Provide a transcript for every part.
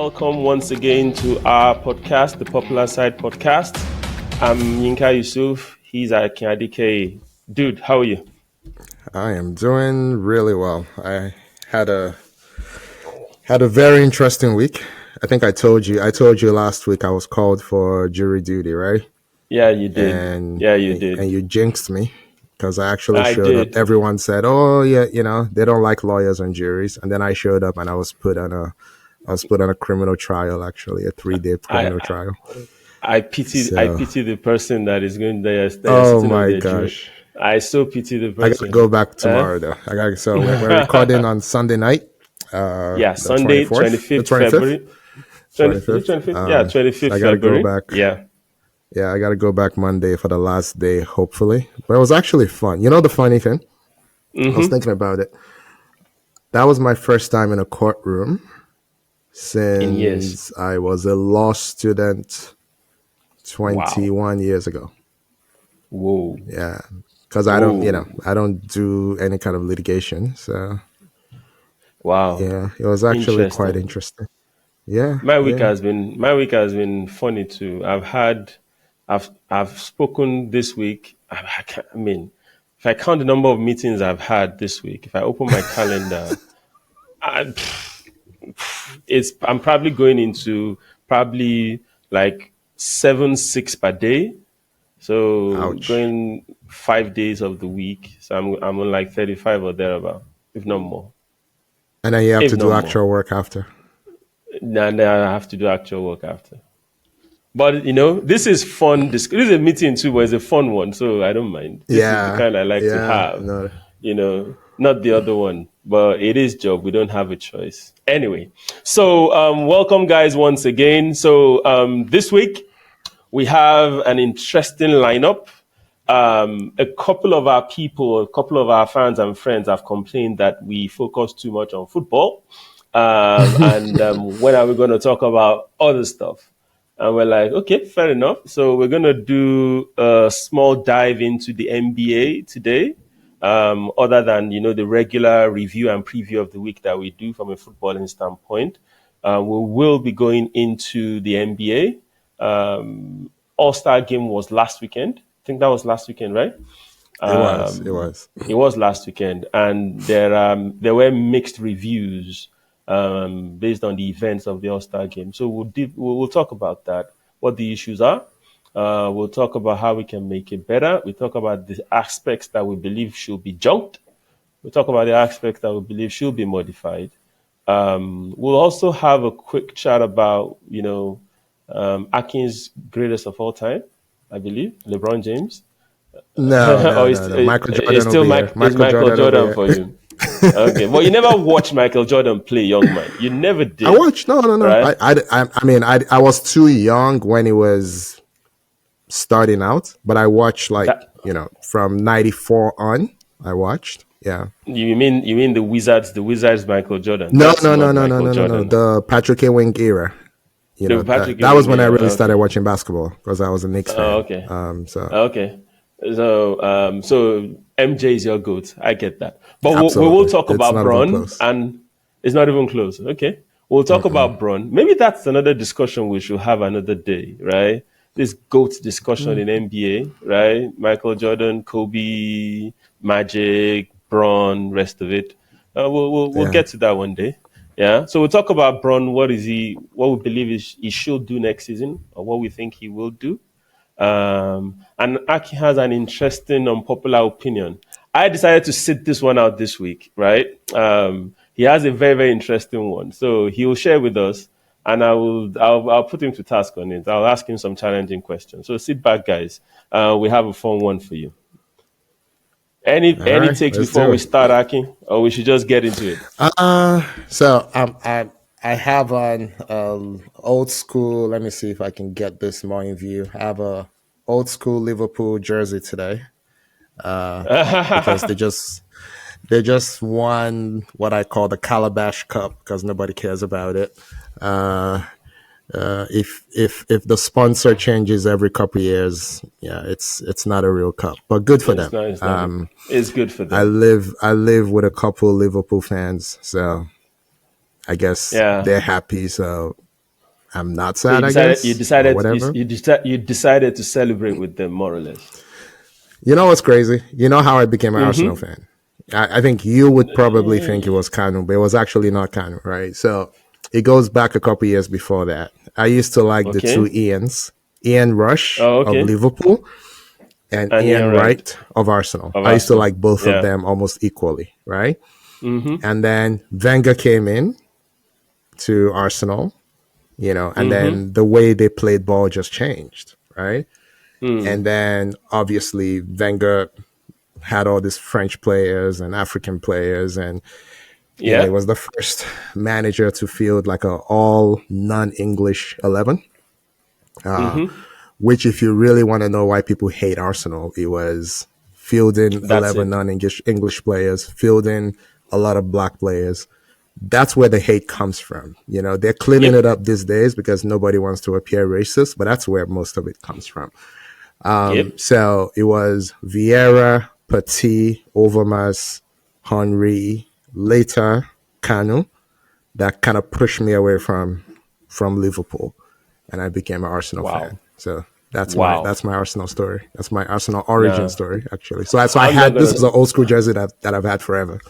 Welcome once again to our podcast, the Popular Side Podcast. I'm Yinka Yusuf. He's Akin Adike. Dude, how are you? I am doing really well. I had a very interesting week. I think I told you last week I was called for jury duty, right? Yeah, you did. And Yeah, you and did. you jinxed me because I actually I showed up. did. Everyone said, "Oh yeah, they don't like lawyers on juries." And then I showed up and I was put on a criminal trial, actually, a 3-day I criminal trial. I So, pity the person that is going there, oh sitting on my their jury. gosh. I so pity the I gotta person. go back Huh? tomorrow though. So we're recording on Sunday night, Yeah, the Sunday, 24th, the 25th 25th. February. 20, is it 25th. 25th? Yeah, So 25th I got to go February. back. Yeah. Yeah, I got to go back Monday for the last day, hopefully. But it was actually fun. You know the funny thing? I was Mm-hmm. thinking about it. That was my first time in a courtroom In years. since I was a law student Wow. 21 years ago. Whoa. Yeah, because I don't, Whoa. I don't do any kind of litigation. So Wow. yeah, it was actually quite Interesting. interesting. Yeah, yeah. My week has been funny too. I've spoken this week. I mean, if I count the number of meetings I've had this week, if I open my calendar, I, I'm probably going into probably like 7, 6 per day. So Ouch. going 5 days of the week. So I'm on like 35 or thereabout, if not more. And then you have If to not do more. actual work after. Now I have to do actual work after. But this is fun. This is a meeting too, but it's a fun one, so I don't mind. This is the Yeah, kind I like to yeah. have. No, Not the other one, but it is job. We don't have a choice. Anyway, so welcome guys once again. So this week we have an interesting lineup. A couple of our people, a couple of our fans and friends have complained that we focus too much on football. And when are we going to talk about other stuff? And we're like, okay, fair enough. So we're going to do a small dive into the NBA today, other than, the regular review and preview of the week that we do from a footballing standpoint. We will be going into the NBA. All-Star game was last weekend. I think that was last weekend, right? it was. It was. It was last weekend, and there were mixed reviews based on the events of the All Star game. So we'll talk about that, what the issues are. We'll talk about how we can make it better. We talk about the aspects that we believe should be junked. We'll talk about the aspects that we believe should be modified. We'll also have a quick chat about Akin's greatest of all time, I believe, LeBron James. No, Or no, is no, no. Michael it's Jordan still over here. Michael Michael Jordan over Jordan here. for you? Okay, well, you never watched Michael Jordan play, young man. You never I did, watched. No, no, no. right? I mean, I was too young when he was starting out, but I watched That from '94 on. I watched. Yeah. you mean the Wizards Michael Jordan? No, That's no, no, not no, no, Michael no, no, no. Jordan. The Patrick Ewing era. The That Patrick that was Ewing when I era. really started Okay, watching basketball because I was a Knicks fan. okay, So okay. So MJ is your goat. I get that, but we will absolutely, talk it's about not even Braun, close. and it's not even close. Okay, we'll talk about Braun. Maybe that's another discussion we should have another day, right? This GOAT discussion in NBA, right? Michael Jordan, Kobe, Magic, Braun, rest of it. We'll Yeah. get to that one day. Yeah. So we'll talk about Braun. What is he? What we believe he should do next season, or what we think he will do. And Aki has an interesting unpopular opinion. I decided to sit this one out this week, right? He has a very, very interesting one. So he will share with us, and I'll put him to task on it. I'll ask him some challenging questions. So sit back, guys. We have a fun one for you. Any All any right. takes Let's before do we it. start, Aki, or we should just get into it? So I have an old school. Let me see if I can get this more in view. I have a old school Liverpool jersey today because they just won what I call the Calabash Cup because nobody cares about it. Uh, if the sponsor changes every couple of years, yeah, it's not a real cup, but good for It's them. not. It's not. It's good for I them. live I live with a couple Liverpool fans, so I guess Yeah. they're happy. So I'm not So sad, I guess, or whatever. you decided to celebrate with them more or less. You know what's crazy? You know how I became an Arsenal fan? I think you would probably think it was Kanu, but it was actually not Kanu, right? So it goes back a couple years before that. I used to like the two Okay. Ians, Ian Rush Oh, of okay. Liverpool and And Ian you're right. Wright of Arsenal. Of I used to Arsenal. like both of Yeah. them almost equally, right? And then Wenger came in to Arsenal, and then the way they played ball just changed, right? And then obviously Wenger had all these French players and African players, and he Yeah. was the first manager to field like a all non-English 11. Which, if you really want to know why people hate Arsenal, it was fielding That's 11 it. non-English players, fielding a lot of black players. That's where the hate comes from. They're cleaning it Yep. up these days because nobody wants to appear racist, but that's where most of it comes from. Yep. So it was Vieira, Petit, Overmars, Henry, later Kanu that kind of pushed me away from Liverpool, and I became an Arsenal Wow. fan. So that's my Wow. that's my Arsenal story. That's my Arsenal origin Nah. story, actually. So I I'm not had this is gonna an old school jersey that I've had forever.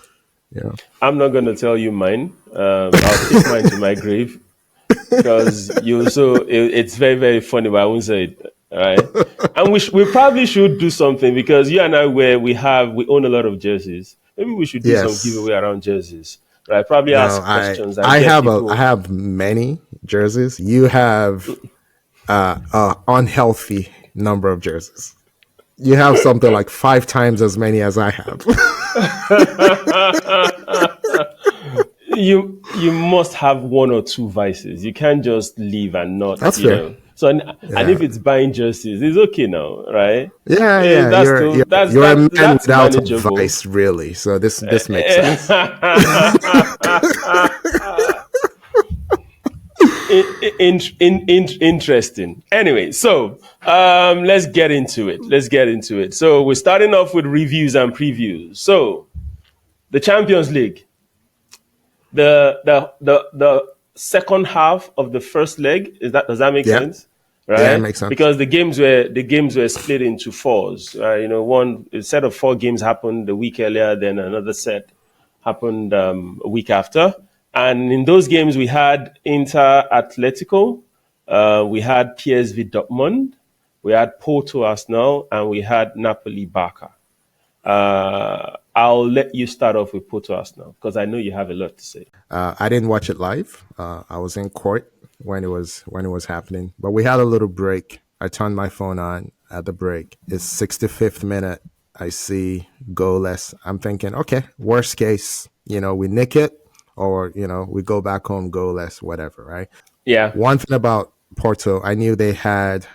Yeah. I'm not gonna tell you mine. I'll take mine to my grave because it's very, very funny, but I won't say it. All right. And we probably should do something because you and I we own a lot of jerseys. Maybe we should do some Yes. giveaway around jerseys. Right. Probably No, ask questions and get I people. have many jerseys. You have unhealthy number of jerseys. You have something like 5 times as many as I have. You must have one or two vices. You can't just leave and not, That's fair. So and Yeah. if it's buying jerseys, it's okay now, right? Yeah, yeah. That's You're still you're you're a man that's without a manageable. vice, really. So this makes sense. Interesting. Anyway, so let's get into it. So we're starting off with reviews and previews. So the Champions League, the second half of the first leg, does that make Yeah, sense? yeah, it Right? makes sense. Because the games were split into fours. One a set of four games happened the week earlier, then another set happened a week after. And in those games, we had Inter Atletico, we had PSV Dortmund, we had Porto Arsenal, and we had Napoli Barca. I'll let you start off with Porto Arsenal because I know you have a lot to say. I didn't watch it live. I was in court when it was happening, but we had a little break. I turned my phone on at the break. It's 65th minute. I see goalless. I'm thinking, okay, worst case, we nick it, or we go back home goalless, whatever, right? Yeah. One thing about Porto, I knew they had,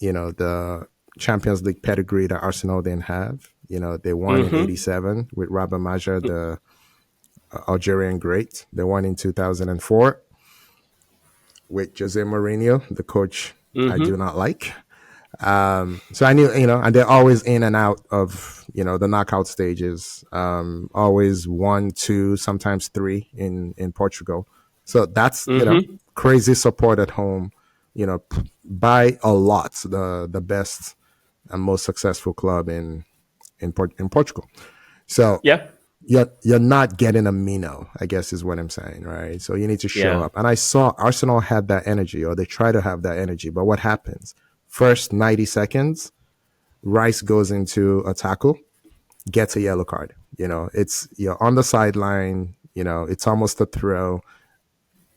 the Champions League pedigree that Arsenal didn't have. They won in '87 with Rabah Maja, the Algerian great. They won in 2004 with Jose Mourinho, the coach I do not like. So I knew, and they're always in and out of, the knockout stages. Always one, two, sometimes three in Portugal. So that's, crazy support at home, by a lot, the best and most successful club in Portugal. So Yeah. you're not getting a Mino, I guess is what I'm saying, right? So you need to show Yeah. up. And I saw Arsenal had that energy, or they try to have that energy. But what happens? First 90 seconds, Rice goes into a tackle, gets a yellow card. You're on the sideline, it's almost a throw.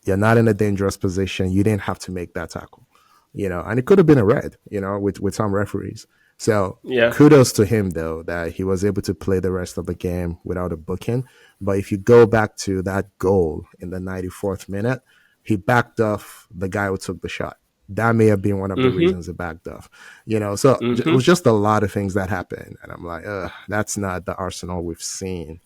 You're not in a dangerous position. You didn't have to make that tackle, and it could have been a red, with some referees. So Yeah. kudos to him, though, that he was able to play the rest of the game without a booking. But if you go back to that goal in the 94th minute, he backed off the guy who took the shot. That may have been one of the reasons he backed off. So it was just a lot of things that happened. And I'm like, that's not the Arsenal we've seen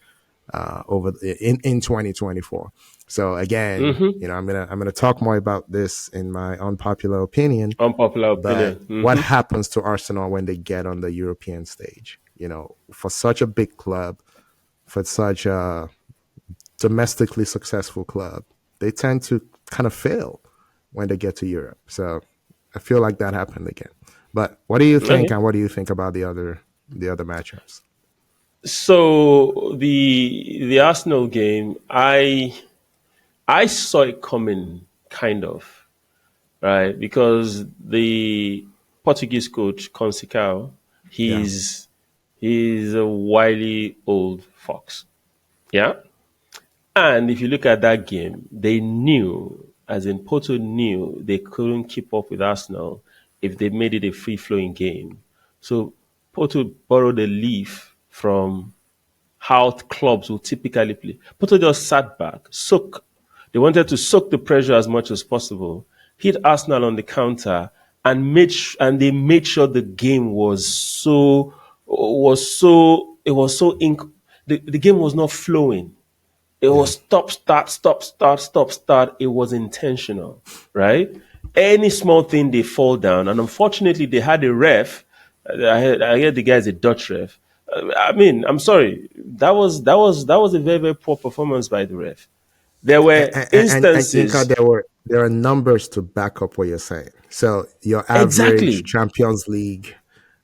over in 2024. So again, I'm gonna talk more about this in my unpopular opinion. Unpopular But opinion. what happens to Arsenal when they get on the European stage? For such a big club, for such a domestically successful club, they tend to kind of fail. when they get to Europe. So I feel like that happened again. But what do you think, Okay. and what do you think about the other matchups? So the Arsenal game, I saw it coming, kind of, right? Because the Portuguese coach Conceição, Yeah, he's a wily old fox. Yeah. And if you look at that game, they knew, as in Porto knew, they couldn't keep up with Arsenal if they made it a free flowing game. So Porto borrowed a leaf from how clubs will typically play. Porto just sat back, soak. They wanted to soak the pressure as much as possible, hit Arsenal on the counter, and they made sure the game the game was not flowing. It yeah. was stop, start, stop, start, stop, start. It was intentional, right? Any small thing, they fall down. And unfortunately, they had a ref. I heard the guy's a Dutch ref. I mean, I'm sorry. That was a very, very poor performance by the ref. There were And Inca, instances. there are numbers to back up what you're saying. So your average Exactly. Champions League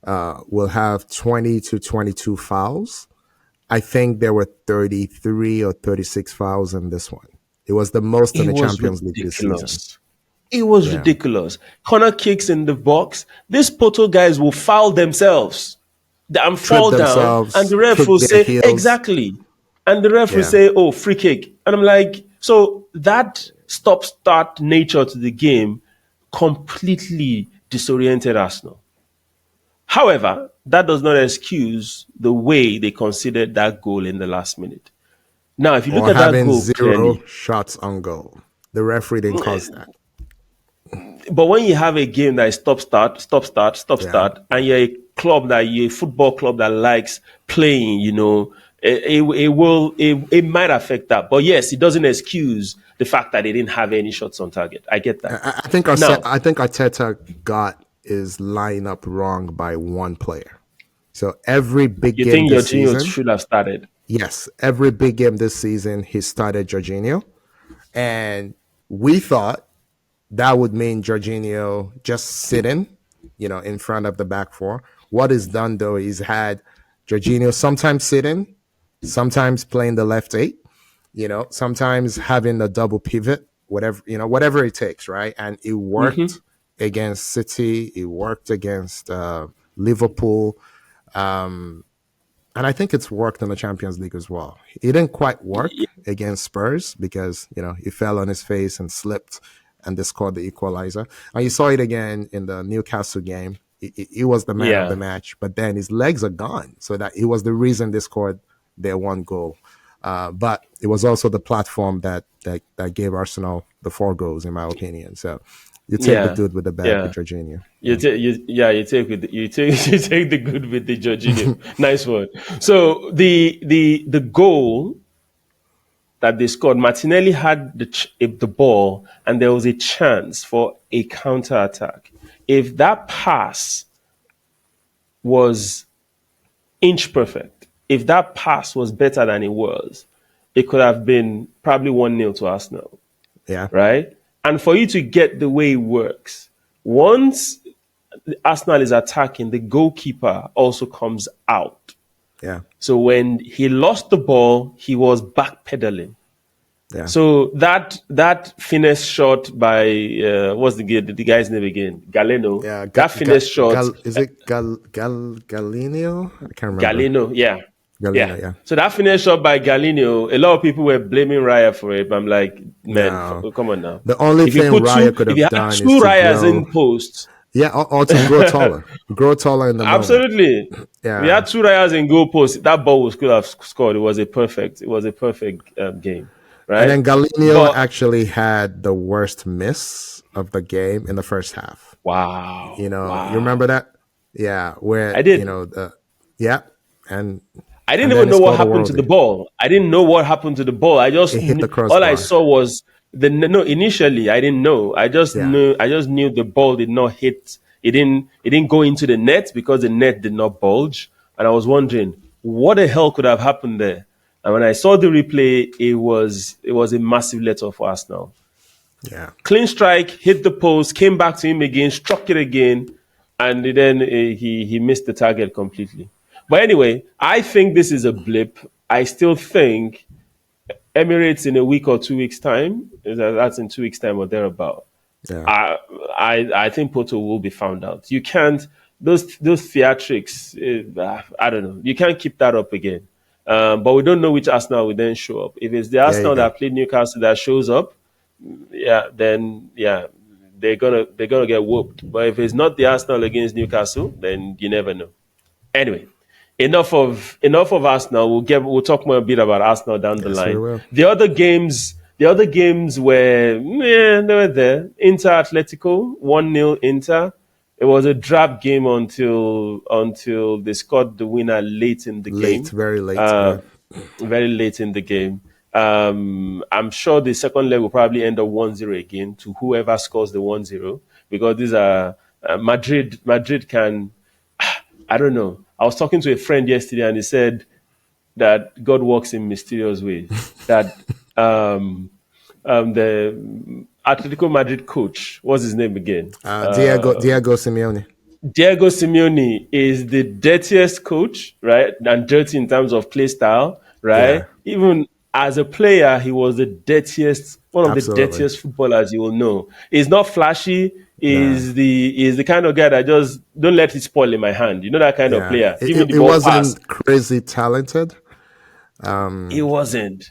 will have 20 to 22 fouls. I think there were 33 or 36 fouls in this one. It was the most in It the was Champions League this season. ridiculous. It was Yeah. ridiculous. Corner kicks in the box. These Porto guys will foul themselves and Trip fall down, and themselves, the ref kick will their say, heels. exactly. And the ref will Yeah. say, oh, free kick. And I'm like, so that stop start nature to the game completely disoriented Arsenal. However, that does not excuse the way they considered that goal in the last minute. Now, if you look Or at that having goal zero clearly, shots on goal. The referee didn't cause that. but when you have a game that is stop start, stop start, stop Yeah. start, and you're a football club that likes playing, it might affect that. But yes, it doesn't excuse the fact that they didn't have any shots on target. I get that. I think Now, I think Arteta got his lineup wrong by one player. So every big you game think your this junior season, should have started? yes, every big game this season, he started Jorginho. And we thought that would mean Jorginho just sitting, in front of the back four. What is done though is had Jorginho sometimes sitting, sometimes playing the left eight, sometimes having a double pivot, whatever it takes, right? And it worked against City, it worked against Liverpool, and I think it's worked in the Champions League as well. It didn't quite work against Spurs because he fell on his face and slipped, and they scored the equalizer. And you saw it again in the Newcastle game. He was the man of the Yeah, match, but then his legs are gone, so that it was the reason they scored their one goal. But it was also the platform that gave Arsenal the 4 goals, in my opinion. So you take the yeah, good with the bad yeah. with Jorginho. You take you take the good with the Jorginho. Nice one. So the goal that they scored, Martinelli had the ball, and there was a chance for a counter attack. If that pass was inch perfect, if that pass was better than it was, it could have been probably 1-0 to Arsenal, Yeah, right? And for you to get the way it works, once Arsenal is attacking, the goalkeeper also comes out. yeah, So when he lost the ball, he was backpedaling. yeah. So that finesse shot by what's the guy's name again? Galeno. Yeah, That finesse shot, Is it Galinio? I can't remember. Galeno. Yeah, Galino, yeah. yeah. So that finesse shot by Galeno, a lot of people were blaming Raya for it. But I'm like, man, No, come on now. the only thing Raya could If you have had done is two to Rayas grow. in post, Yeah, or to grow taller in the moment. absolutely. If you Yeah, had two Rayas in goal post, that ball was could have scored. It was a perfect game, and right? then Galinio But actually had the worst miss of the game in the first half. wow, You remember wow. that? Yeah, where I did. yeah, and I didn't and even then he know what scored a happened to the worldie. ball. I didn't know what happened to the ball. It hit the All I crossbar. saw was the no. Initially, I didn't know. Yeah, I just knew the ball did not hit. It didn't go into the net because the net did not bulge. And I was wondering what the hell could have happened there. And when I saw the replay, it was a massive let off for Arsenal. Yeah. Clean strike, hit the post, came back to him again, struck it again, and then he missed the target completely. But anyway, I think this is a blip. I still think Emirates in a week or 2 weeks time, that's in 2 weeks time or thereabout. Yeah. I think Porto will be found out. You can't those theatrics. I don't know. You can't keep that up again. But we don't know which Arsenal will then show up. If it's the There you Arsenal go. that played Newcastle that shows up, then they're gonna get whooped. But if it's not the Arsenal against Newcastle, then you never know. Anyway, enough of Arsenal. We'll talk more a bit about Arsenal down the Yes, we line. will. The other games were they were there. Inter Atletico 1-0 Inter. It was a drab game until they scored the winner late in the Late, game. very late. Yeah. Uh, Very late in the game. I'm sure the second leg will probably end up 1-0 again to whoever scores the 1-0 because these are Madrid. Madrid can, I don't know. I was talking to a friend yesterday and he said that God works in mysterious ways. That the Atletico Madrid coach, what's his name again? Diego Simeone. Diego Simeone is the dirtiest coach, right? And dirty in terms of play style, right? Yeah. Even as a player, he was the dirtiest, one of the Absolutely. dirtiest footballers you will know. He's not flashy. Nah. He's the kind of guy that just don't let it spoil in my hand. You know that kind of Yeah. player. It, Give me it, the it ball pass. wasn't crazy talented. He wasn't.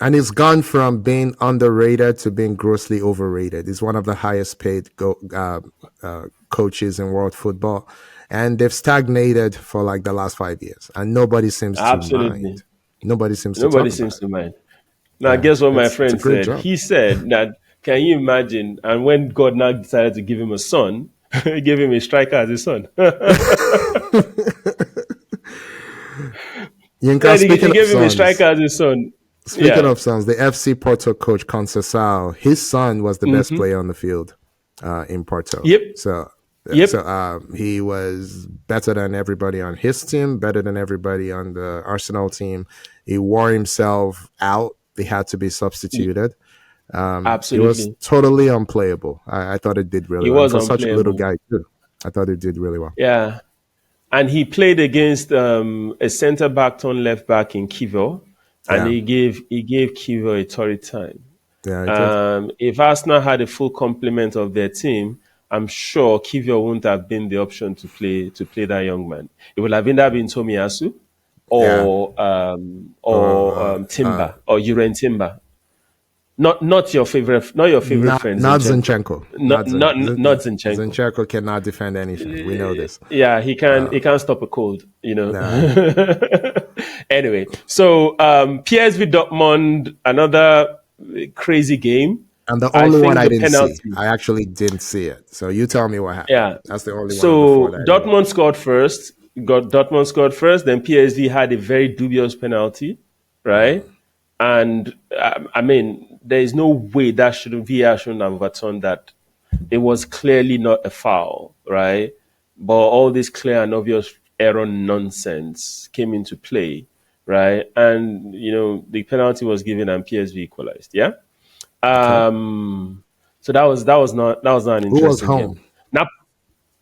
And it's gone from being underrated to being grossly overrated. He's one of the highest paid coaches in world football. And they've stagnated for like the last 5 years. And nobody seems to Absolutely. mind. Nobody seems to Nobody talk about seems it. to mind. Now, Yeah. guess what my It's a friend great said? job. He said that, can you imagine? And when God now decided to give him a son, he gave him a striker as a son. Yinka, Said he gave him a striker as a son. speaking Yeah. of sons, the FC Porto coach, Conceição, his son was the best player on the field in Porto. Yep. So, Yep. he was better than everybody on his team, better than everybody on the Arsenal team. He wore himself out. He had to be substituted. He was Absolutely. totally unplayable. I thought it did He really well. And was for such a little unplayable. guy, too, I thought it did really well. Yeah. And he played against a centre back turned left back in Kivo. And Yeah. he gave Kivo a torrid time. Yeah, I did. If Arsenal had a full complement of their team, I'm sure Kivior wouldn't have been the option to play that young man. It would have either been Tomiyasu Yeah. or Timber or Uren Timber. Not your favorite friend Not Zinchenko. Zinchenko. Not Zinchenko. Zinchenko cannot defend anything. We know this. Yeah, he can't stop a cold. Nah. Anyway, so PSV Dortmund, another crazy game. And the I only think one I the didn't see. penalty. I actually didn't see it. So you tell me what happened. Yeah. That's the only one So before that. Dortmund scored first. Dortmund scored first. Then PSV had a very dubious penalty, right? And I mean, there is no way that VAR shouldn't have overturned that. It was clearly not a foul, right? But all this clear and obvious error nonsense came into play, right? And the penalty was given and PSV equalized. Yeah. Okay. So that was not an Who was interesting game. home? Now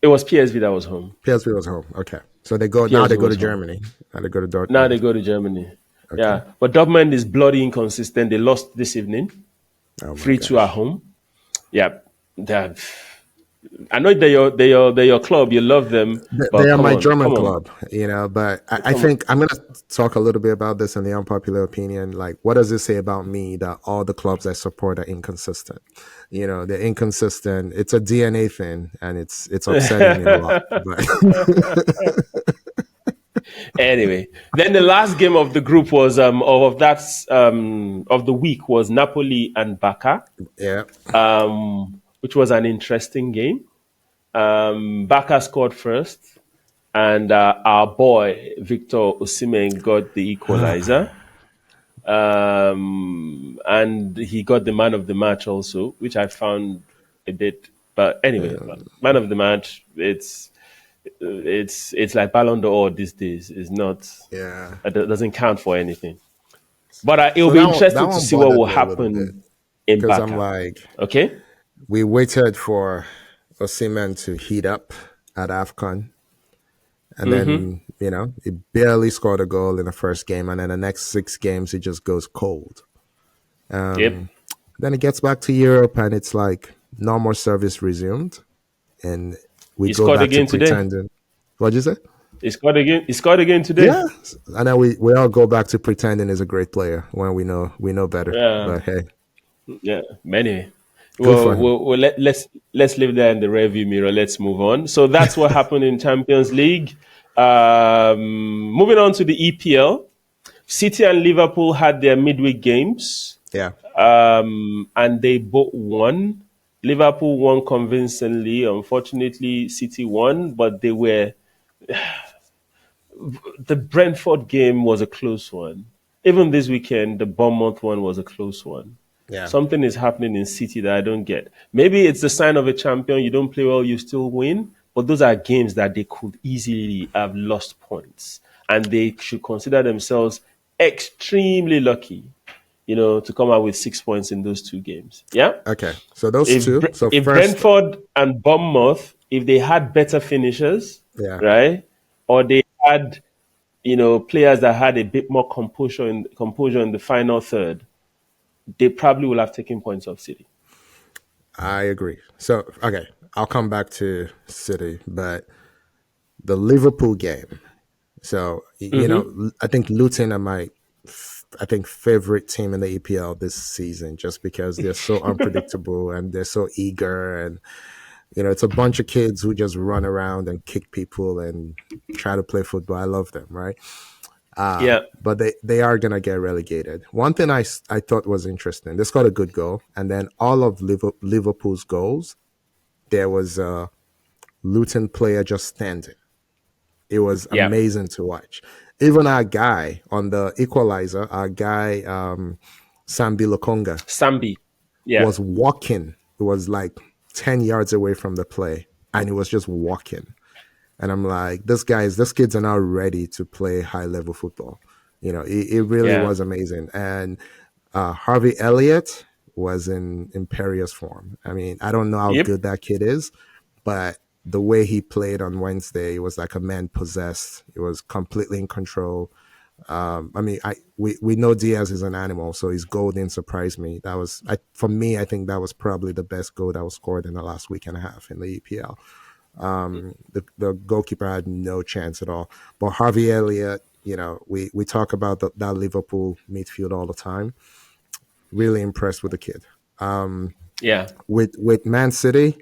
it was PSV that was home. PSV was home. Okay. So they go PSV to was home. Germany. Now they go to Now Dortmund. they go to Germany. Okay. Yeah, but Dortmund is bloody inconsistent. They lost this evening, Oh my 3-2 at gosh. home. Yeah, that. I know they're your club. You love them, They but are come my on, German come on, club, but I come on. think I'm going to talk a little bit about this in the unpopular opinion. Like, what does it say about me that all the clubs I support are inconsistent? They're inconsistent. It's a DNA thing, and it's upsetting me a lot. But Anyway, then the last game of the group was of the week was Napoli and Barca, yeah, which was an interesting game. Barca scored first, and our boy Victor Osimhen got the equalizer, and he got the man of the match also, which I found a bit. But anyway, man of the match, it's like Ballon d'Or these days. It's not. yeah. It doesn't count for anything. But it'll So be that interesting to one see what bothered will me a little bit happen in because I'm Barca. like, Okay. we waited for Osimhen to heat up at AFCON, and Mm-hmm. then he barely scored a goal in the first game, and then the next 6 games he just goes cold. Yep. Then it gets back to Europe, and it's like no more service resumed, and we He go scored back to again today. pretending. What'd you say? He scored again. He scored again today. Yeah, and then we all go back to pretending he's a great player when we know better. Yeah. But hey, Yeah. Many. good Well, for him. let's leave that in the rearview mirror. Let's move on. So that's what happened in Champions League. Moving on to the EPL, City and Liverpool had their midweek games, Yeah. and they both won. Liverpool won convincingly. Unfortunately, City won, but the Brentford game was a close one. Even this weekend, the Bournemouth one was a close one. Yeah. Something is happening in City that I don't get. Maybe it's the sign of a champion. You don't play well, you still win. But those are games that they could easily have lost points. And they should consider themselves extremely lucky, to come out with 6 points in those two games. Yeah? Okay. So those If two. So if first, Brentford and Bournemouth, if they had better finishers, yeah. right, or they had players that had a bit more composure in the final third, they probably will have taken points off City. I agree. So, okay, I'll come back to City, but the Liverpool game. So, I think Luton are I think, favorite team in the EPL this season just because they're so unpredictable and they're so eager. And, it's a bunch of kids who just run around and kick people and try to play football. I love them, right? Yeah. But they are going to get relegated. One thing I thought was interesting, they scored a good goal. And then all of Liverpool's goals, there was a Luton player just standing. It was Yeah. amazing to watch. Even our guy on the equalizer, our guy, Sambi Lokonga, Sambi. Yeah. was walking. It was like 10 yards away from the play. And he was just walking. And I'm like, this kids are now ready to play high level football. It really Yeah. was amazing. And Harvey Elliott was in imperious form. I mean, I don't know how Yep. good that kid is, but the way he played on Wednesday, it was like a man possessed. It was completely in control. I mean, we know Diaz is an animal, so his goal didn't surprise me. For me, I think that was probably the best goal that was scored in the last week and a half in the EPL. The goalkeeper had no chance at all. But Harvey Elliott, we talk about that Liverpool midfield all the time. Really impressed with the kid. Yeah. With Man City,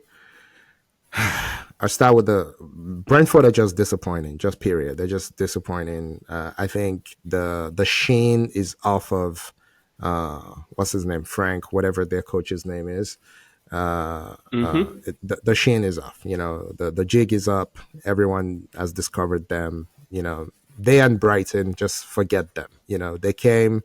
I start with the Brentford are just disappointing. Just period. They're just disappointing. I think the sheen is off of what's his name, Frank, whatever their coach's name is. The sheen is off. The jig is up. Everyone has discovered them. They and Brighton, just forget them. They came,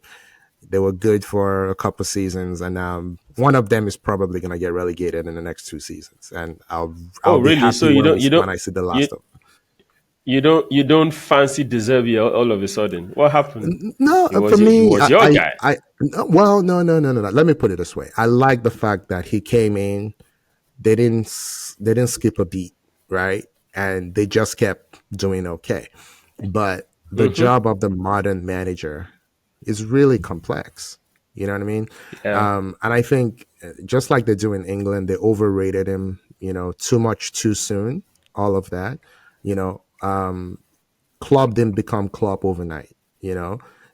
they were good for a couple seasons, and one of them is probably going to get relegated in the next 2 seasons. And Oh, I'll be really? So happy you when don't you when don't I see the you last of them. you don't fancy Deservia all of a sudden? What happened? No, He for was he me, was your guy. no, well, no. Let me put it this way: I like the fact that he came in. They didn't skip a beat, right? And they just kept doing okay. But the job of the modern manager is really complex. You know what I mean? Yeah. And I think just like they do in England, they overrated him. Too much too soon. All of that. You know, Klopp didn't become Klopp overnight,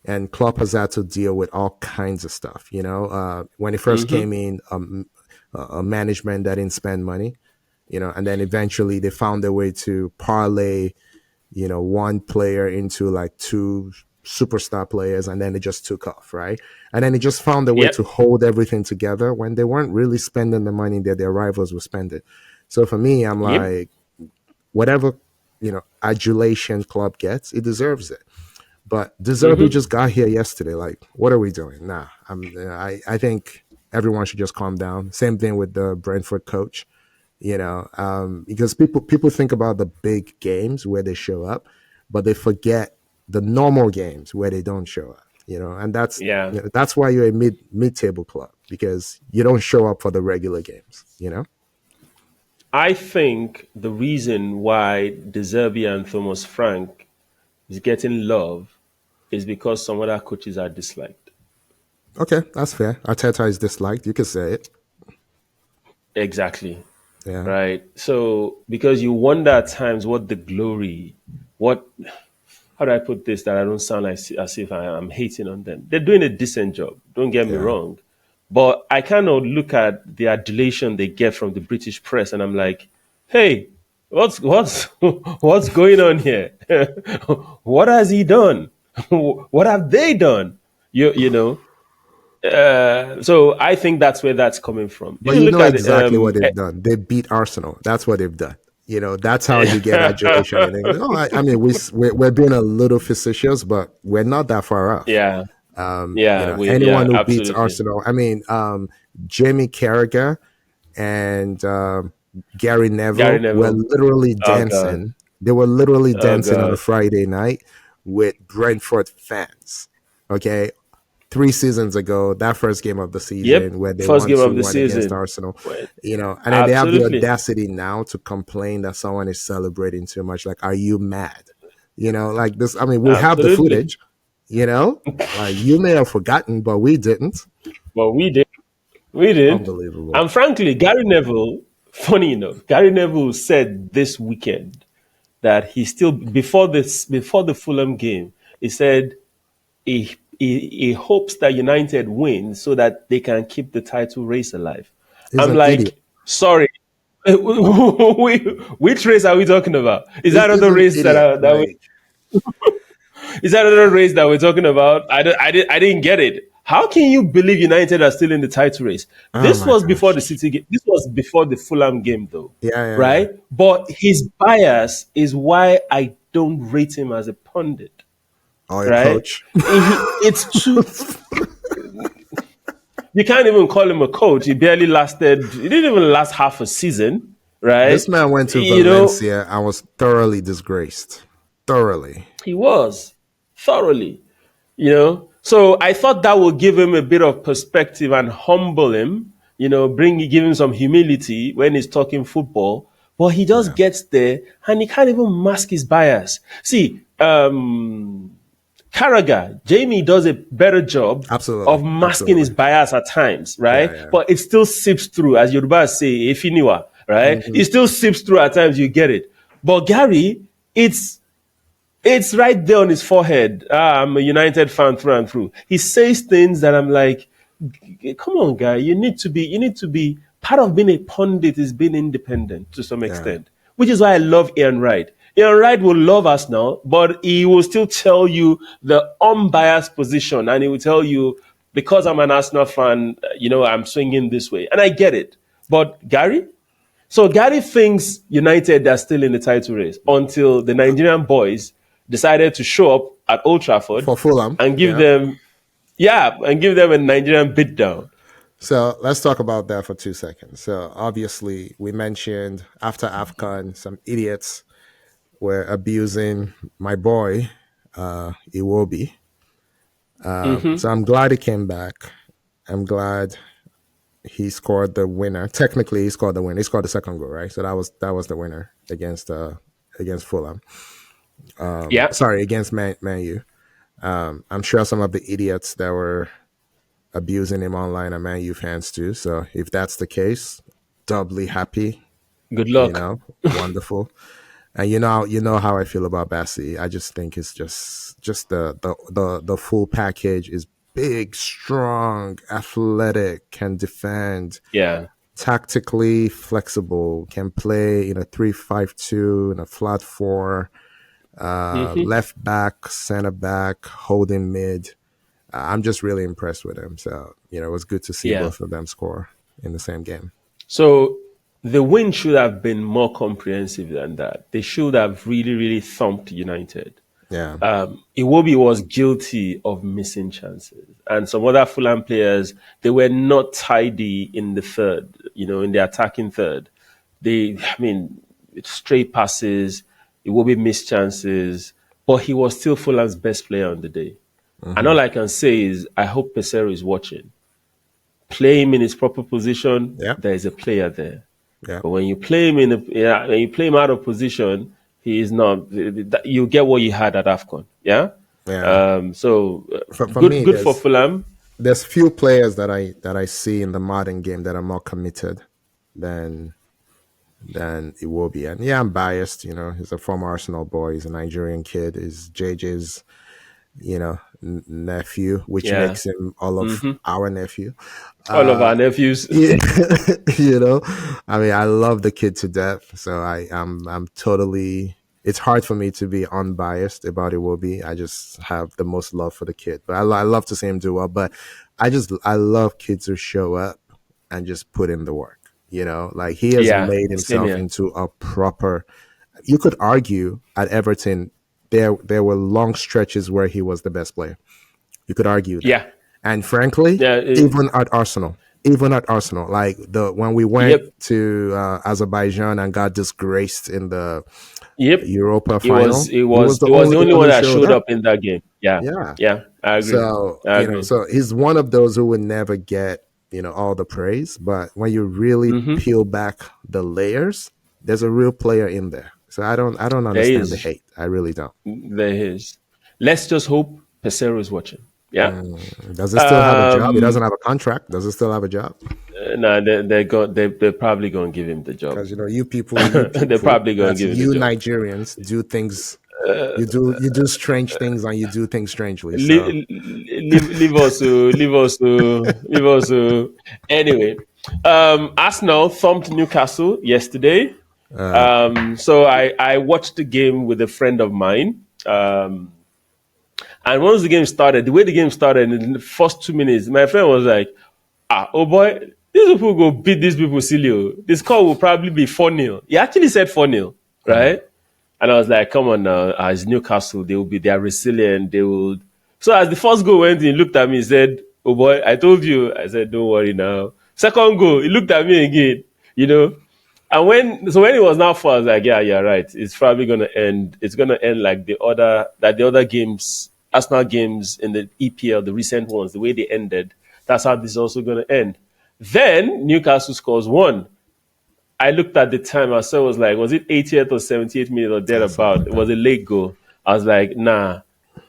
and Klopp has had to deal with all kinds of stuff. When he first came in, a management that didn't spend money, and then eventually they found their way to parlay, one player into like two superstar players, and then it just took off, right? And then it just found a way Yep. to hold everything together when they weren't really spending the money that their rivals were spending. So for me, I'm Yep. like, whatever adulation club gets, it deserves it. But Deserby just got here yesterday. Like, what are we doing? Nah, I think everyone should just calm down. Same thing with the Brentford coach. Because people think about the big games where they show up, but they forget the normal games where they don't show up. And that's Yeah. that's why you're a mid table club, because you don't show up for the regular games. I think the reason why De Zerbi and Thomas Frank is getting love is because some other coaches are disliked. Okay, that's fair. Arteta is disliked. You could say it. Exactly. Yeah, Right. So because you wonder at times what the glory, what how do I put this that I don't sound like as if I am hating on them? They're doing a decent job. Don't get me yeah. wrong, but I kind of look at the adulation they get from the British press, and I'm like, hey, what's what's going on here? What has he done? What have they done? You know. So I think that's where that's coming from. But If you you look know at exactly what they've done. They beat Arsenal. That's what they've done. That's how you get adulation in England. Oh, I mean, we're being a little facetious, but we're not that far off. yeah, yeah, Anyone who beats absolutely. Arsenal, I mean, Jamie Carragher and Gary Gary Neville were Neville. literally Oh God. dancing. They were literally Oh dancing on a God. Friday night with Brentford fans. Okay, 3 seasons ago, that first game of the season Yep. where they First won game two of the one against season. Arsenal, Wait, and then they have the absolutely. audacity now to complain that someone is celebrating too much. Like, are you mad? Like this. I mean, we have the Absolutely. footage. Like, you may have forgotten, but we didn't. But we did. We did. Unbelievable. And frankly, Gary Neville, funny enough, Gary Neville said this weekend that he still before the Fulham game, he said he hopes that United win so that they can keep the title race alive. He's I'm an idiot. like, sorry. Which race are we talking about? Is that He's another an race idiot. that we, Like, is that another race that we're talking about? I didn't get it. How can you believe United are still in the title race? oh This my was before the gosh. City game. This was before the Fulham game, though, Yeah, yeah, yeah. right? But his bias is why I don't rate him as a pundit, Or a right? coach. It's too. You can't even call him a coach. He barely lasted. He didn't even last half a season, right? This man went to You know, Valencia and was thoroughly disgraced. Thoroughly. he was thoroughly. So I thought that would give him a bit of perspective and humble him, give him some humility when he's talking football. But he just Yeah. gets there and he can't even mask his bias. See, Carragher, Jamie does a better job Absolutely. of masking his Absolutely. bias at times, Yeah, right? yeah. But it still seeps through, as Yoruba say, Efiniwa, right? Hmm. It still seeps through at times, you get it. But Gary, it's right there on his forehead. I'm a United fan through and through. He says things that I'm like, come on, guy. You need to be part of being a pundit is being independent to some Yeah. extent, which is why I love Ian Wright. Ian Wright will love us now, but he will still tell you the unbiased position, and he will tell you because I'm an Arsenal fan, I'm swinging this way, and I get it. But Gary thinks United are still in the title race until the Nigerian boys decided to show up at Old Trafford For Fulham. and give Yeah. them, yeah, and give them a Nigerian beatdown. So let's talk about that for 2 seconds. So obviously, we mentioned after AFCON, some idiots were abusing my boy, Iwobi. So I'm glad he came back. I'm glad he scored the winner. Technically, he scored the winner. He scored the second goal, right? So that was the winner against Fulham. Yeah, Sorry, against Man U. I'm sure some of the idiots that were abusing him online are Man U fans too. So if that's the case, doubly happy. good luck. Wonderful. And you know how I feel about Bassi. I just think it's just the full package is big, strong, athletic, can defend, Yeah. tactically flexible, can play in a 3-5-2, in a flat four, left back, center back, holding mid. I'm just really impressed with him. So, it was good to see Yeah. both of them score in the same game. So the win should have been more comprehensive than that. They should have really, really thumped United. Yeah. Iwobi was guilty of missing chances. And some other Fulham players, they were not tidy in the third, in the attacking third. Straight passes, Iwobi missed chances, but he was still Fulham's best player on the day. And all I can say is, I hope Pesero is watching. Play him in his proper position. Yeah, There is a player there. yeah, But when you play him when you play him out of position, he is not. You get what you had at Afcon. Yeah. yeah. For me, Good for Fulham. there's few players that I see in the modern game that are more committed than it will be. And yeah, I'm biased. You know, he's a former Arsenal boy. He's a Nigerian kid. He's JJ's, nephew, which Yeah. makes him all of our nephew. All of our nephews. Yeah, you know, I mean, I love the kid to death. So I'm totally. It's hard for me to be unbiased about Iwobi. I just have the most love for the kid, but I love to see him do well. But I love kids who show up and just put in the work. You know, like he has Yeah. made Same himself here. into a proper. You could argue at Everton there were long stretches where he was the best player. You could argue that. Yeah. And frankly, Yeah. even at Arsenal, like the when we went Yep. to Azerbaijan and got disgraced in the Yep. Europa It was final, it he was was the it was the only only one one who that showed showed up. up in that game. Yeah. Yeah. Yeah. I agree. So, I agree. so he's one of those who would never get, all the praise. But when you really peel back the layers, there's a real player in there. So I don't There understand the is. hate. I really don't. There is. Let's just hope Pesero is watching. Yeah. Does he still have a job? He doesn't have a contract. Does he still have a job? No, they're probably going to give him the job. Because you They're people, probably going to that's give him the you job. Nigerians do things. You do strange things and you do things strangely. So Leave us, leave us. Anyway, Arsenal thumped Newcastle yesterday. So I watched the game with a friend of mine. And once the game started, the way the game started in the first 2 minutes, my friend was like, oh boy, these people go beat these people silly. Oh. The score will probably be 4-0. He actually said 4-0, right? And I was like, come on now, as Newcastle, they are resilient. They will. So as the first goal went in, he looked at me and said, oh boy, I told you. I said, don't worry now. Second goal, he looked at me again, you know. And when it was now four, I was like, yeah, you're right. It's probably gonna end. It's gonna end like the other games, Arsenal games in the EPL, the recent ones, the way they ended. That's how this is also gonna end. Then Newcastle scores one. I looked at the time. I saw it was like, was it 80th or 78th minute or something thereabout? like It that. was a late goal. I was like, nah,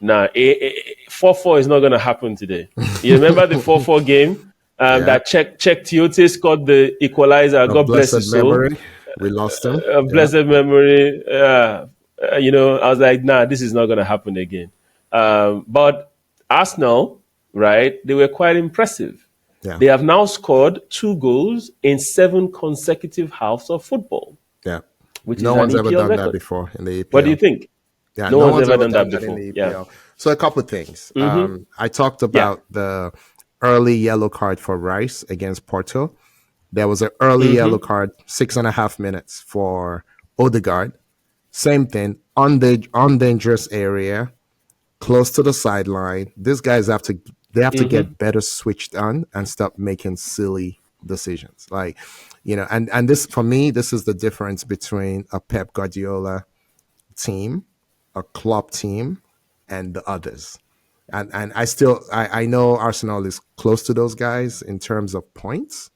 4-4 is not gonna happen today. You remember the 4-4 game? Yeah, That Czech Tiote scored the equalizer. of God bless blessed his soul. memory. We lost him. A Yeah, blessed memory. I was like, nah, this is not going to happen again. But Arsenal, right, they were quite impressive. yeah, They have now scored 2 goals in 7 consecutive halves of football, yeah. which No is an one's ever EPL done that record. before in the What do you EPL. think? Yeah, No no one's one's ever ever done that done that in before. the Yeah. EPL. So a couple of things. I talked Yeah. about the early yellow card for Rice against Porto. There was an early yellow card, 6.5 minutes for Odegaard. Same thing, on dangerous area, close to the sideline. These guys they have to get better switched on and stop making silly decisions. Like, and this for me, this is the difference between a Pep Guardiola team, a Klopp team, and the others. And I know Arsenal is close to those guys in terms of points,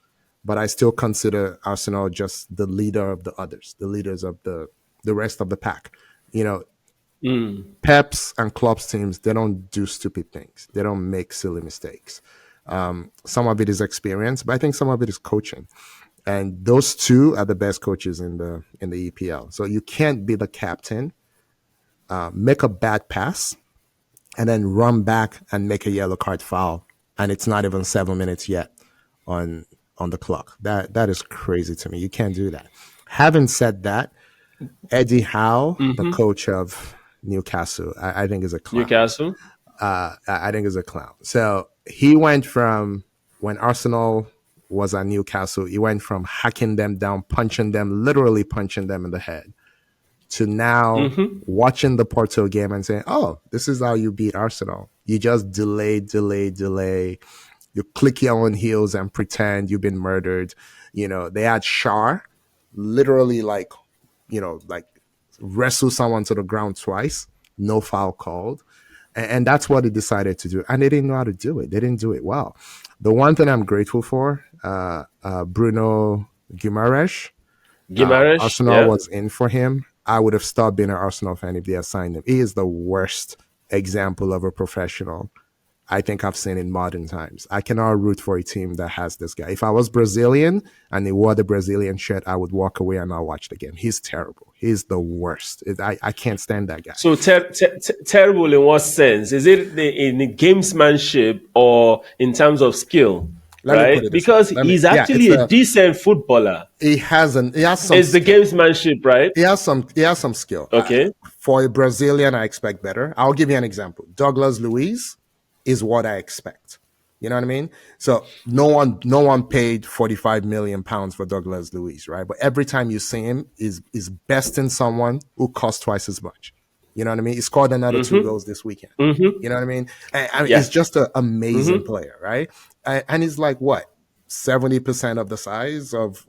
but I still consider Arsenal just the leader of the others, the leaders of the rest of the pack. You know, Pep's and Klopp's teams, they don't do stupid things. They don't make silly mistakes. Some of it is experience, but I think some of it is coaching. And those two are the best coaches in the EPL. So you can't be the captain, make a bad pass, and then run back and make a yellow card foul, and it's not even 7 minutes yet on the clock. That is crazy to me. You can't do that. Having said that, Eddie Howe, the coach of Newcastle, I think is a clown. Newcastle. I think is a clown. So he went from when Arsenal was at Newcastle, he went from hacking them down, literally punching them in the head, to now watching the Porto game and saying, "Oh, this is how you beat Arsenal. You just delay, delay, delay. You click your own heels and pretend you've been murdered." They had Shar literally like wrestle someone to the ground twice, no foul called. And that's what they decided to do. And they didn't know how to do it. They didn't do it well. The one thing I'm grateful for, Bruno Guimaraes, Gimaresh, Arsenal yeah. was in for him. I would have stopped being an Arsenal fan if they had signed him. He is the worst example of a professional I think I've seen in modern times. I cannot root for a team that has this guy. If I was Brazilian and he wore the Brazilian shirt, I would walk away and not watch the game. He's terrible. He's the worst. I can't stand that guy. So terrible in what sense? Is it in the gamesmanship or in terms of skill? Let me put Right? it this way. Because he's actually a decent footballer. He has some. It's the gamesmanship, right? He has some skill. Okay. For a Brazilian, I expect better. I'll give you an example. Douglas Luiz is what I expect. You know what I mean? So no one paid 45 million pounds for Douglas Luiz, right? But every time you see him, is besting someone who costs twice as much. You know what I mean? He scored another 2 goals this weekend. You know what I mean? And Yeah. he's just an amazing player, right? And he's like what? 70% of the size of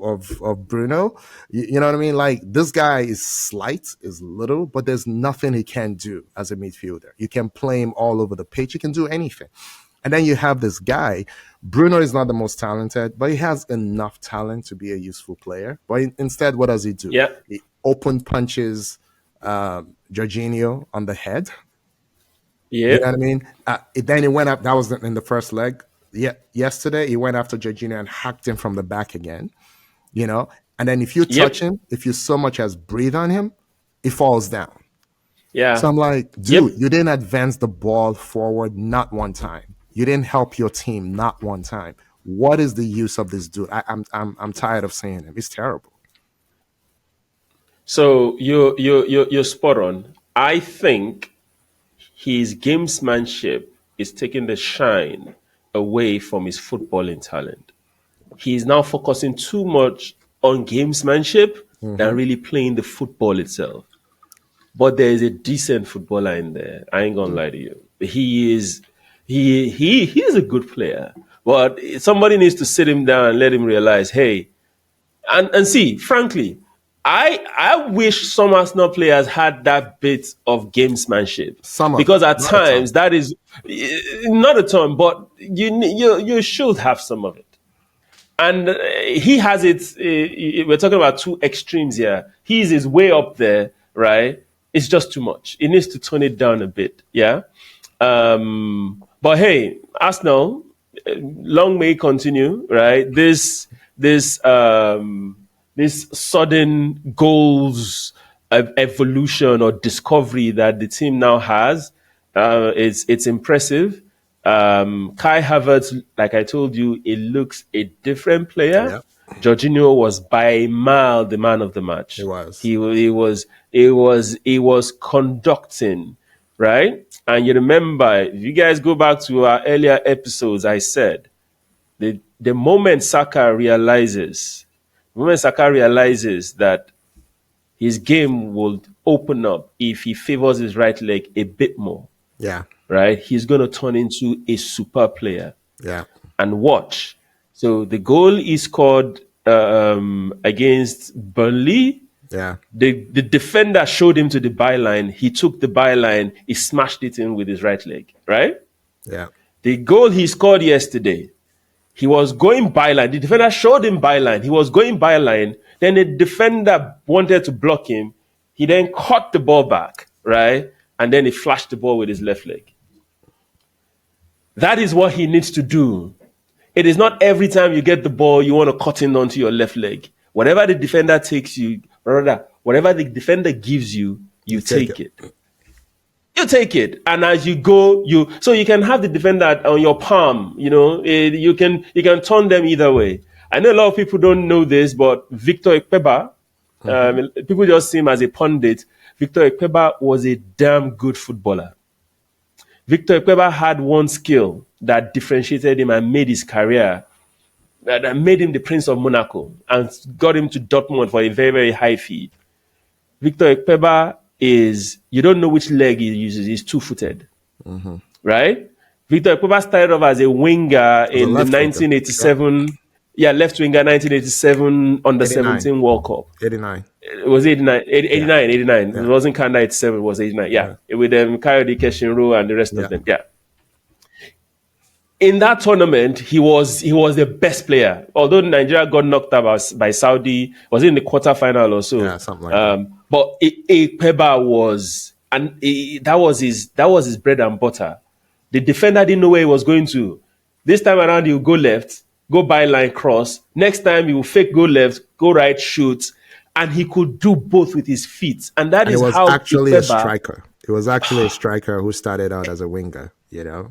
Bruno. You know what I mean? Like this guy is slight, is little, but there's nothing he can do as a midfielder. You can play him all over the pitch. You can do anything. And then you have this guy. Bruno is not the most talented, but he has enough talent to be a useful player. But instead, what does he do? Yeah. He open punches Jorginho on the head. Yeah. You know what I mean? Then he went up. That was in the first leg. Yeah, yesterday he went after Jorginho and hacked him from the back again. You know, and then if you touch him, if you so much as breathe on him, he falls down. Yeah. So I'm like, dude, you didn't advance the ball forward not one time. You didn't help your team not one time. What is the use of this dude? I'm tired of seeing him. He's terrible. So you're spot on. I think his gamesmanship is taking the shine away from his footballing talent. He's now focusing too much on gamesmanship than really playing the football itself. But there is a decent footballer in there. I ain't gonna lie to you. He is a good player. But somebody needs to sit him down and let him realize, hey, and see, frankly, I wish some Arsenal players had that bit of gamesmanship because at times that is not a ton, but you should have some of it. And he has it. We're talking about two extremes here. He's his way up there, right? It's just too much. He needs to tone it down a bit, yeah. But hey, Arsenal, long may it continue, right? This sudden goals evolution or discovery that the team now has, it's impressive. Kai Havertz, like I told you, it looks a different player. Yeah. Jorginho was by a mile the man of the match. He was. He was conducting, right? And you remember, if you guys go back to our earlier episodes, I said the moment Saka realizes that his game will open up if he favors his right leg a bit more. Yeah. Right? He's going to turn into a super player. Yeah. And watch. So the goal he scored against Burnley. Yeah. The defender showed him to the byline. He took the byline. He smashed it in with his right leg. Right? Yeah. The goal he scored yesterday, he was going byline. The defender showed him byline. He was going byline. Then the defender wanted to block him. He then caught the ball back, right? And then he flashed the ball with his left leg. That is what he needs to do. It is not every time you get the ball, you want to cut in onto your left leg. Whatever the defender takes you, rather, whatever the defender gives you, you take it. You take it, and as you go, so you can have the defender on your palm. You know, you can turn them either way. I know a lot of people don't know this, but Victor Ikpeba, people just see him as a pundit. Victor Ikpeba was a damn good footballer. Victor Ikpeba had one skill that differentiated him and made his career, that made him the Prince of Monaco and got him to Dortmund for a very, very high fee. Victor Ikpeba you don't know which leg he uses. He's two-footed, right? Victor Ikpeba started off as a winger in the 1987. Yeah, left winger 1987 under 89. 17 World Cup. 89. It was 89, Yeah. 89, 89. It Yeah. wasn't Kanda 87, it was 89. Yeah. Yeah. With Coyote Keshinro and the rest of Yeah. them. Yeah. In that tournament, he was the best player. Although Nigeria got knocked out by Saudi, was in the quarterfinal or so. Yeah. Something like that. But Peba was, and that was his bread and butter. The defender didn't know where he was going to. This time around, he will go left, go byline cross. Next time, he will fake go left, go right, shoot, and he could do both with his feet. And that And it is was how actually a Ikpeba. striker. It was actually a striker who started out as a winger. Yeah.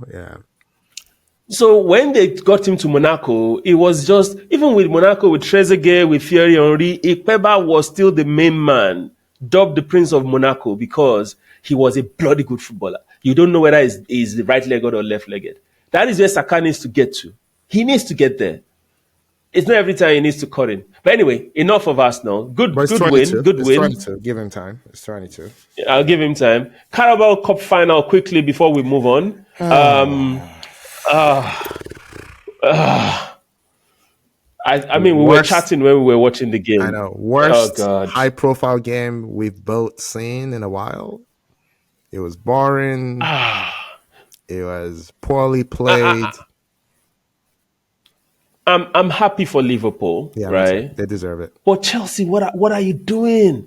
So when they got him to Monaco, it was just, even with Monaco, with Trezeguet, with Thierry Henry, Ikpeba was still the main man, dubbed the Prince of Monaco, because he was a bloody good footballer. You don't know whether he's the right-legged or left-legged. That is where Saka needs to get to. He needs to get there. It's not every time he needs to cut in. But anyway, enough of Arsenal. But it's Good 22. win, good It's win. 22. Give him time. It's 22. I'll give him time. Carabao Cup final quickly before we move on. I mean, we were Worst- chatting when we were watching the game. I know. Worst Oh, God. high-profile game we've both seen in a while. It was boring. It was poorly played. I'm happy for Liverpool, Yeah, right? they deserve it. But Chelsea, what are you doing?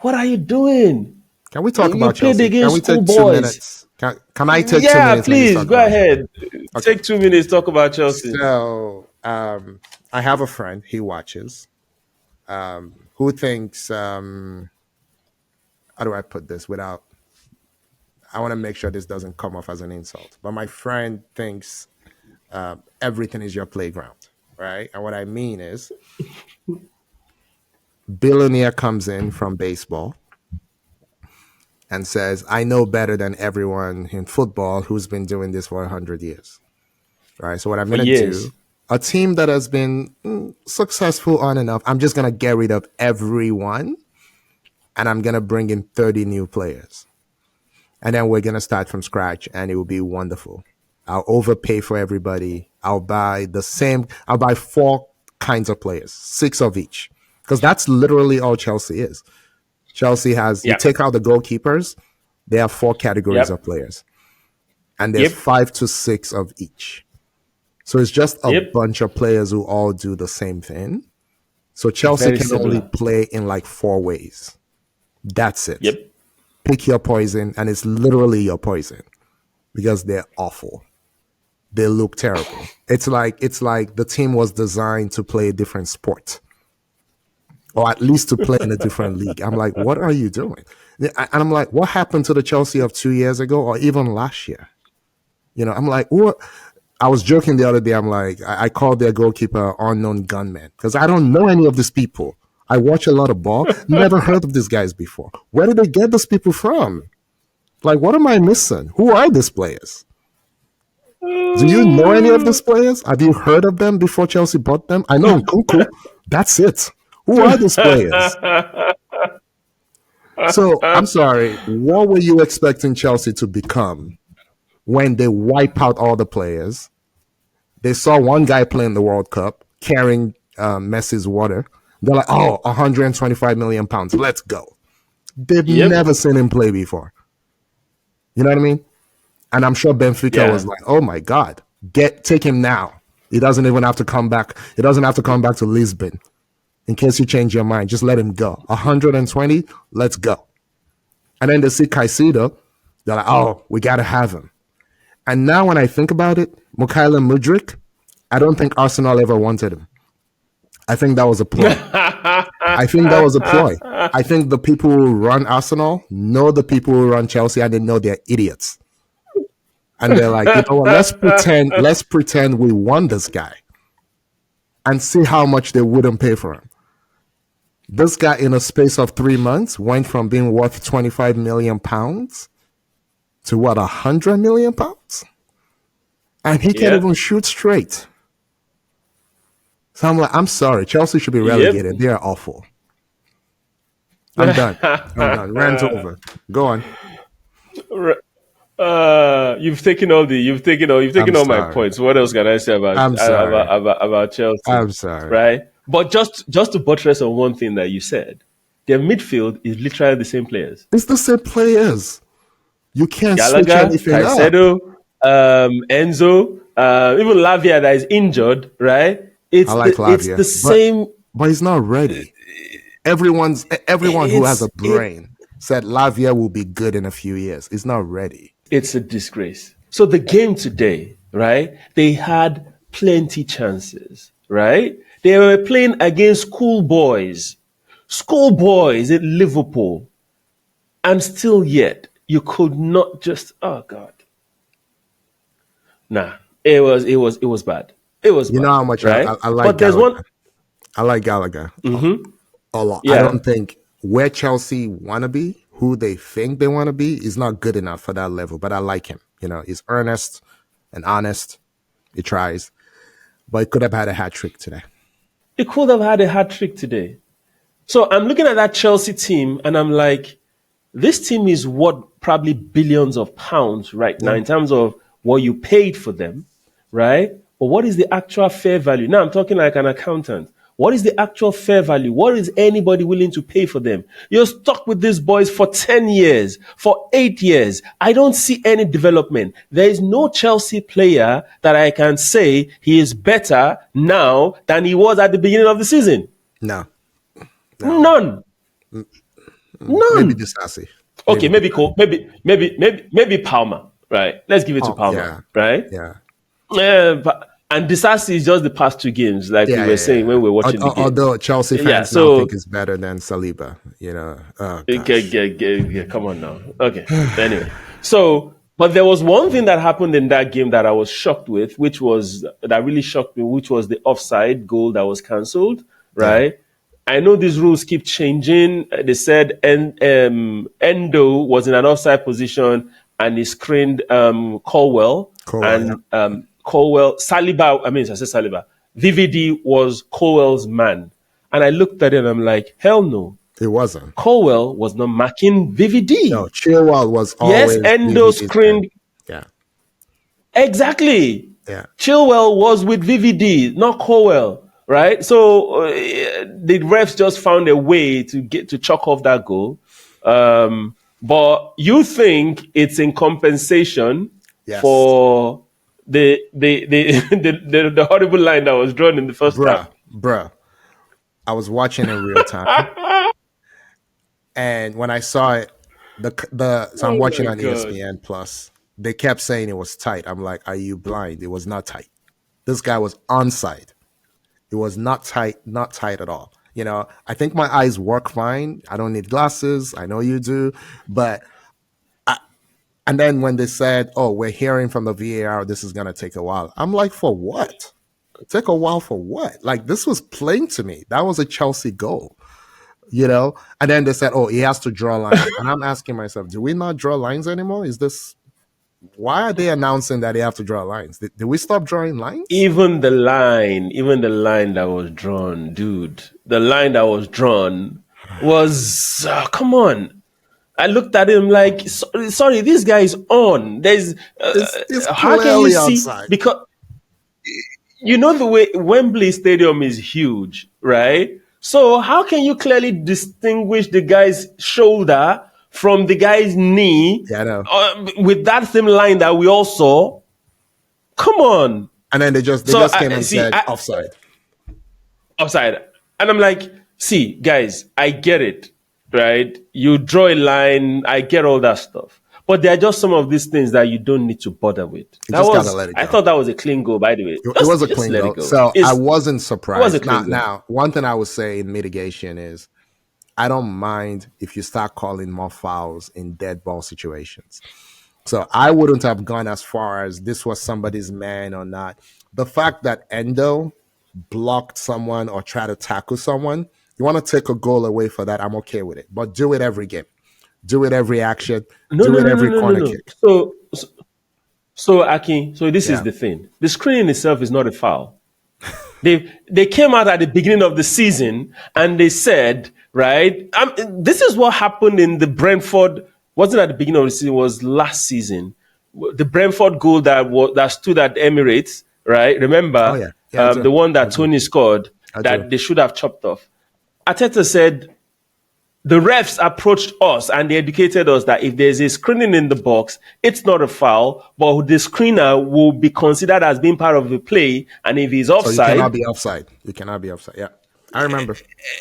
What are you doing? Can we talk You about played Chelsea? Can against we take 2 schoolboys. minutes? Can I take 2 Yeah, minutes? when you please talk go about ahead. Take 2 minutes. Talk about Chelsea. So, I have a friend he watches, who thinks, how do I put this without, I want to make sure this doesn't come off as an insult, but my friend thinks everything is your playground, right? And what I mean is, billionaire comes in from baseball and says, I know better than everyone in football who's been doing this for 100 years. Right. So what I'm For going to years. do, a team that has been successful on and off, I'm just going to get rid of everyone and I'm going to bring in 30 new players. And then we're going to start from scratch and it will be wonderful. I'll overpay for everybody. I'll buy 4 kinds of players, 6 of each, because that's literally all Chelsea is. Chelsea has, you Yep. take out the goalkeepers, they have 4 categories Yep. of players. And there's Yep. 5 to 6 of each. So it's just a Yep. bunch of players who all do the same thing. So Chelsea Very can only similar. play in like 4 ways. That's it. Yep. Pick your poison, and it's literally your poison because they're awful. They look terrible. It's like the team was designed to play a different sport, or at least to play in a different league. I'm like, what are you doing? And I'm like, what happened to the Chelsea of 2 years ago, or even last year? I'm like, what? I was joking the other day. I'm like, I called their goalkeeper unknown gunman because I don't know any of these people. I watch a lot of ball. Never heard of these guys before. Where did they get these people from? Like, what am I missing? Who are these players? Do you know any of these players? Have you heard of them before Chelsea bought them? I know Nkunku. That's it. Who are these players? So, I'm sorry. What were you expecting Chelsea to become when they wipe out all the players? They saw one guy play in the World Cup carrying Messi's water. They're like, oh, 125 million pounds. Let's go. They've Yep. never seen him play before. You know what I mean? And I'm sure Benfica Yeah. was like, oh my God, take him now. He doesn't even have to come back. He doesn't have to come back to Lisbon. In case you change your mind, just let him go. 120, let's go. And then they see Caicedo. They're like, oh, we got to have him. And now when I think about it, Mykhailo Mudryk, I don't think Arsenal ever wanted him. I think that was a ploy. I think the people who run Arsenal know the people who run Chelsea and they know they're idiots. And they're like, you know what, let's pretend we won this guy and see how much they wouldn't pay for him. This guy in a space of 3 months went from being worth 25 million pounds to what, 100 million pounds? And he can't even shoot straight. So I'm like, I'm sorry. Chelsea should be relegated. Yep. They are awful. I'm done. Rant over. Go on. you've I'm taken all my sorry. points. What else can I say I'm sorry. about Chelsea? I'm sorry. Right? But just to buttress on one thing that you said, their midfield is literally the same players. It's the same players. You can't switch Gallagher, anything up. Caicedo, Enzo, even Lavia that is injured, right? I It's like the Lavia, same. but he's not ready. Everyone who has It's a brain said Lavia will be good in a few years. He's not ready. it's a disgrace. So the game today, right? They had plenty chances, right? They were playing against schoolboys at Liverpool, and still yet you could not just. Oh God, nah. It was bad. It was You know bad, how much right? I like But there's one. Gallagher. I like Gallagher a lot. I Yeah, don't think where Chelsea want to be, who they think they want to be, is not good enough for that level. But I like him. He's earnest and honest. He tries, but he could have had a hat trick today. it could have had a hat trick today. So I'm looking at that Chelsea team, and I'm like, this team is worth probably billions of pounds right now Yeah. in terms of what you paid for them, right? But what is the actual fair value? Now I'm talking like an accountant. What is the actual fair value? What is anybody willing to pay for them? You're stuck with these boys for 10 years, for 8 years. I don't see any development. There is no Chelsea player that I can say he is better now than he was at the beginning of the season. No, no. None. Maybe None. Disasi. Okay, Maybe maybe Disasi. maybe Palmer, right? Let's give it to Oh, Palmer, yeah, right? yeah, And Disasi is just the past two games, like we yeah, were yeah, saying yeah. when we were watching the game. Although Chelsea Yeah, fans now think so it's better than Saliba. Oh okay, gosh. come on now. Okay, anyway, so but there was one thing that happened in that game that I was shocked with, that really shocked me, which was the offside goal that was cancelled, Yeah, right? I know these rules keep changing. They said Endo was in an offside position and he screened Colwell, cool. Yeah, and Saliba. I mean, I said Saliba. VVD was Colwell's man, and I looked at it and I'm like, hell no. it wasn't. Colwell was not marking No, VVD. Chilwell was Yes, always Endo DVD's man. screened Yeah, exactly. yeah. Chilwell was with VVD, not Colwell, right? So the refs just found a way to chalk off that goal. But you think it's in compensation Yes, for the horrible line that was drawn in the first half? bruh. I was watching in real time, and when I saw it, so I'm Oh watching my on god! ESPN Plus. They kept saying it was tight. I'm like, are you blind? It was not tight. This guy was onside. It was not tight at all. I think my eyes work fine. I don't need glasses. I know you do, but and then when they said, "Oh, we're hearing from the VAR, this is gonna take a while," I'm like, "For what? Take a while for what?" Like this was plain to me. That was a Chelsea goal. And then they said, "Oh, he has to draw lines," and I'm asking myself, "Do we not draw lines anymore? Is this why are they announcing that they have to draw lines? Did we stop drawing lines?" Even the line that was drawn, dude, the line that was drawn was come on. I looked at him like, sorry, this guy is on. There's It's how can you clearly see? outside. Because you know the way Wembley Stadium is huge, right? So how can you clearly distinguish the guy's shoulder from the guy's knee Yeah, I know. with that same line that we all saw? Come on. And then they just came and See, said offside. offside. And I'm like, see, guys, I get it, right? You draw a line, I get all that stuff. But there are just some of these things that you don't need to bother with. You just gotta let it I go. thought that was a clean goal, by the way. It was a Just clean let goal. it go. So I wasn't It was a surprised. clean goal. Now, one thing I would say in mitigation is I don't mind if you start calling more fouls in dead ball situations. So I wouldn't have gone as far as this was somebody's man or not. The fact that Endo blocked someone or tried to tackle someone, you want to take a goal away for that, I'm okay with it. But do it every game. Do it every action. No, Do no, it no, no, every no, no, corner no. kick. So Aki, so this is Yeah. the thing. The screening itself is not a foul. They came out at the beginning of the season and they said, right, this is what happened in the Brentford, wasn't at the beginning of the season, it was last season. the Brentford goal that stood at Emirates, right? Oh Remember, yeah, yeah, I the do. one I that do. Tony scored I do. that they should have chopped off. Arteta said the refs approached us and they educated us that if there's a screening in the box, it's not a foul, but the screener will be considered as being part of the play. And if he's So you cannot offside, be offside. You cannot be offside. Yeah, I remember.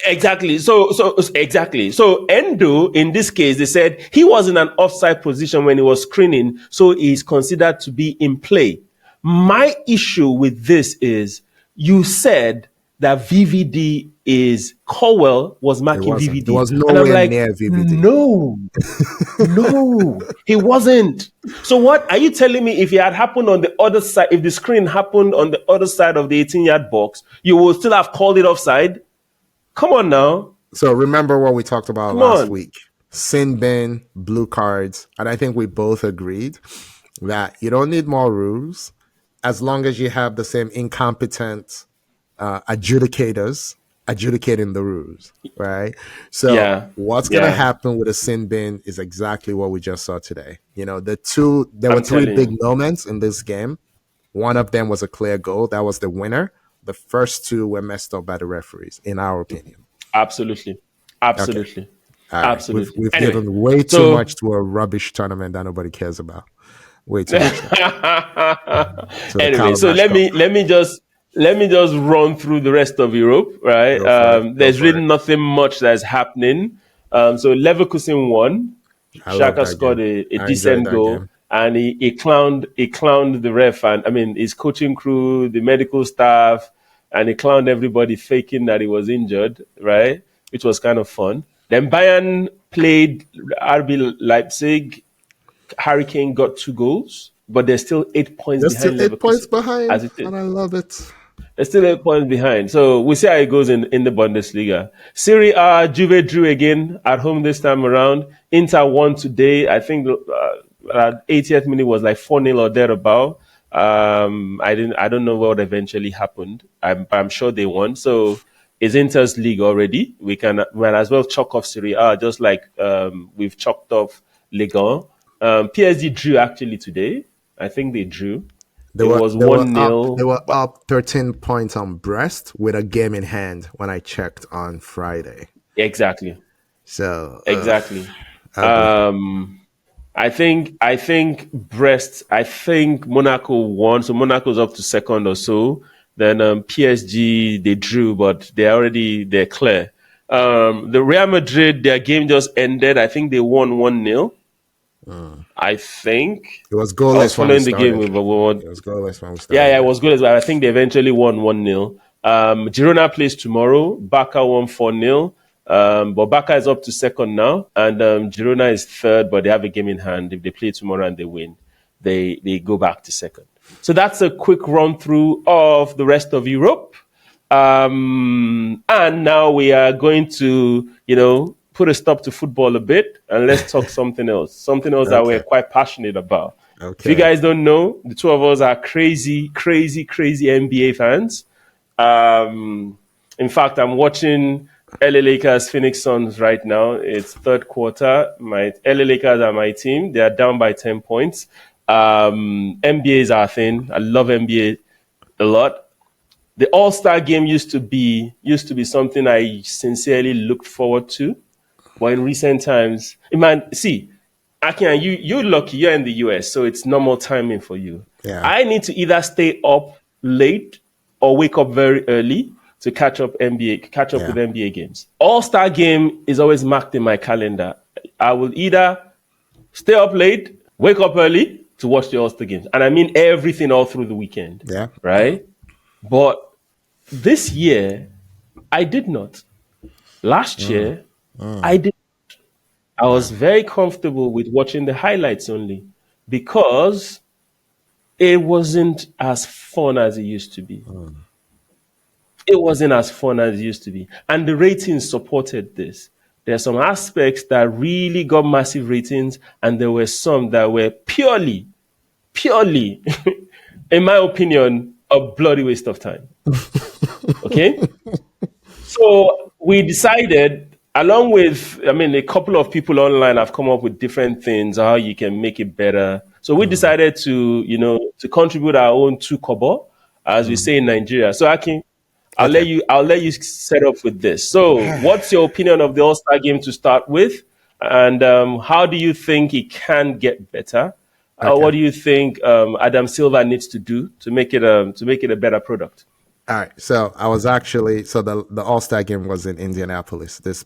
exactly. So exactly. So Endo, in this case, they said he was in an offside position when he was screening, so he's considered to be in play. My issue with this is you said that VVD is Cowell was It marking wasn't. It VVD, was and I'm nowhere like, near VVD. no, no, he wasn't. So what are you telling me? If it had happened on the other side, if the screen happened on the other side of the 18-yard box, you would still have called it offside? Come on now. So remember what we talked about Come last on. week: sin bin, blue cards, and I think we both agreed that you don't need more rules as long as you have the same incompetent adjudicators adjudicating the rules, right? So Yeah. what's gonna Yeah. happen with a sin bin is exactly what we just saw today. There were I'm three telling big you. moments in this game. One of them was a clear goal. That was the winner. The first two were messed up by the referees, in our opinion. Absolutely. Okay. Absolutely. All right. We've Absolutely. we've Anyway, given way too so much to a rubbish tournament that nobody cares about. Way too much now. To the anyway, so Calabash let Cup. me run through the rest of Europe, right? Go for it. Go There's for really it. nothing much that's happening. So Leverkusen won. I love Shaka that scored game. a I enjoyed decent that goal, game. and he clowned the ref, and I mean his coaching crew, the medical staff, and he clowned everybody faking that he was injured, right? Which was kind of fun. Then Bayern played RB Leipzig. Hurricane got 2 goals, but they're still 8 points They're still behind 8 points Leverkusen, behind, as it is. and I love it. They're still 8 points behind. So we'll see how it goes in the Bundesliga. Serie A, Juve drew again at home this time around. Inter won today. I think at 80th minute was like 4-0 or thereabout. I don't know what eventually happened. I'm sure they won. So it's Inter's league already. We might as well chalk off Serie A, just like we've chalked off Ligue 1. PSG drew actually today. I think they drew. They It were was they were one up they nil. were up 13 points on Brest with a game in hand when I checked on Friday. Exactly. So Exactly. ugly. Um, I think Brest. I think Monaco won, so Monaco's up to second or so. Then PSG they drew, but they're clear. The Real Madrid, their game just ended. I think they won 1-0. I think It was I was goalless when we following the game started. with, but we won. It was goalless when we Yeah, started, yeah, it yeah. was good as well. I think they eventually won 1-0. Girona plays tomorrow. Barca won 4-0. But Barca is up to second now, and Girona is third, but they have a game in hand. If they play tomorrow and they win, they go back to second. So that's a quick run through of the rest of Europe. And now we are going to, put a stop to football a bit and let's talk something else that we're Okay. quite passionate about. If you Okay. guys don't know, the two of us are crazy, crazy, crazy NBA fans. In fact, I'm watching LA Lakers Phoenix Suns right now. It's third quarter. My LA Lakers are my team. They are down by 10 points. NBA is our thing. I love NBA a lot. The All-Star game used to be something I sincerely looked forward to. But in recent times, man, see, Akian, you're lucky. You're in the US, so it's normal timing for you. Yeah. I need to either stay up late or wake up very early to catch up Yeah. with NBA games. All Star game is always marked in my calendar. I will either stay up late, wake up early to watch the All Star games, and I mean everything all through the weekend, Yeah. right? But this year, I did not. Last year, I did. I was very comfortable with watching the highlights only because it wasn't as fun as it used to be. It wasn't as fun as it used to be. And the ratings supported this. There are some aspects that really got massive ratings, and there were some that were purely, in my opinion, a bloody waste of time. Okay? So we decided, along with, a couple of people online have come up with different things, how you can make it better. So we decided to, to contribute our own two kobo, as we Mm. say in Nigeria. So Akin, Okay. I'll let you set up with this. So what's your opinion of the All-Star game to start with? And how do you think it can get better? Okay. What do you think Adam Silva needs to do to make it a better product? All right. So I was actually the All Star game was in Indianapolis this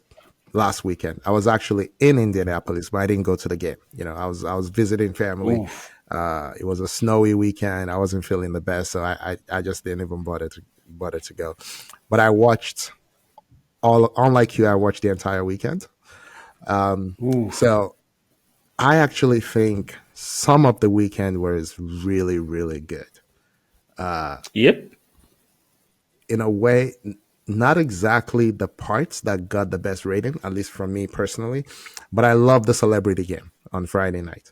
last weekend. I was actually in Indianapolis, but I didn't go to the game. I was visiting family. Oof. It was a snowy weekend. I wasn't feeling the best, so I just didn't even bother to go. But I watched all unlike you. I watched the entire weekend. Oof. So I actually think some of the weekend was really really good. Yep. In a way, not exactly the parts that got the best rating, at least from me personally, but I love the celebrity game on Friday night.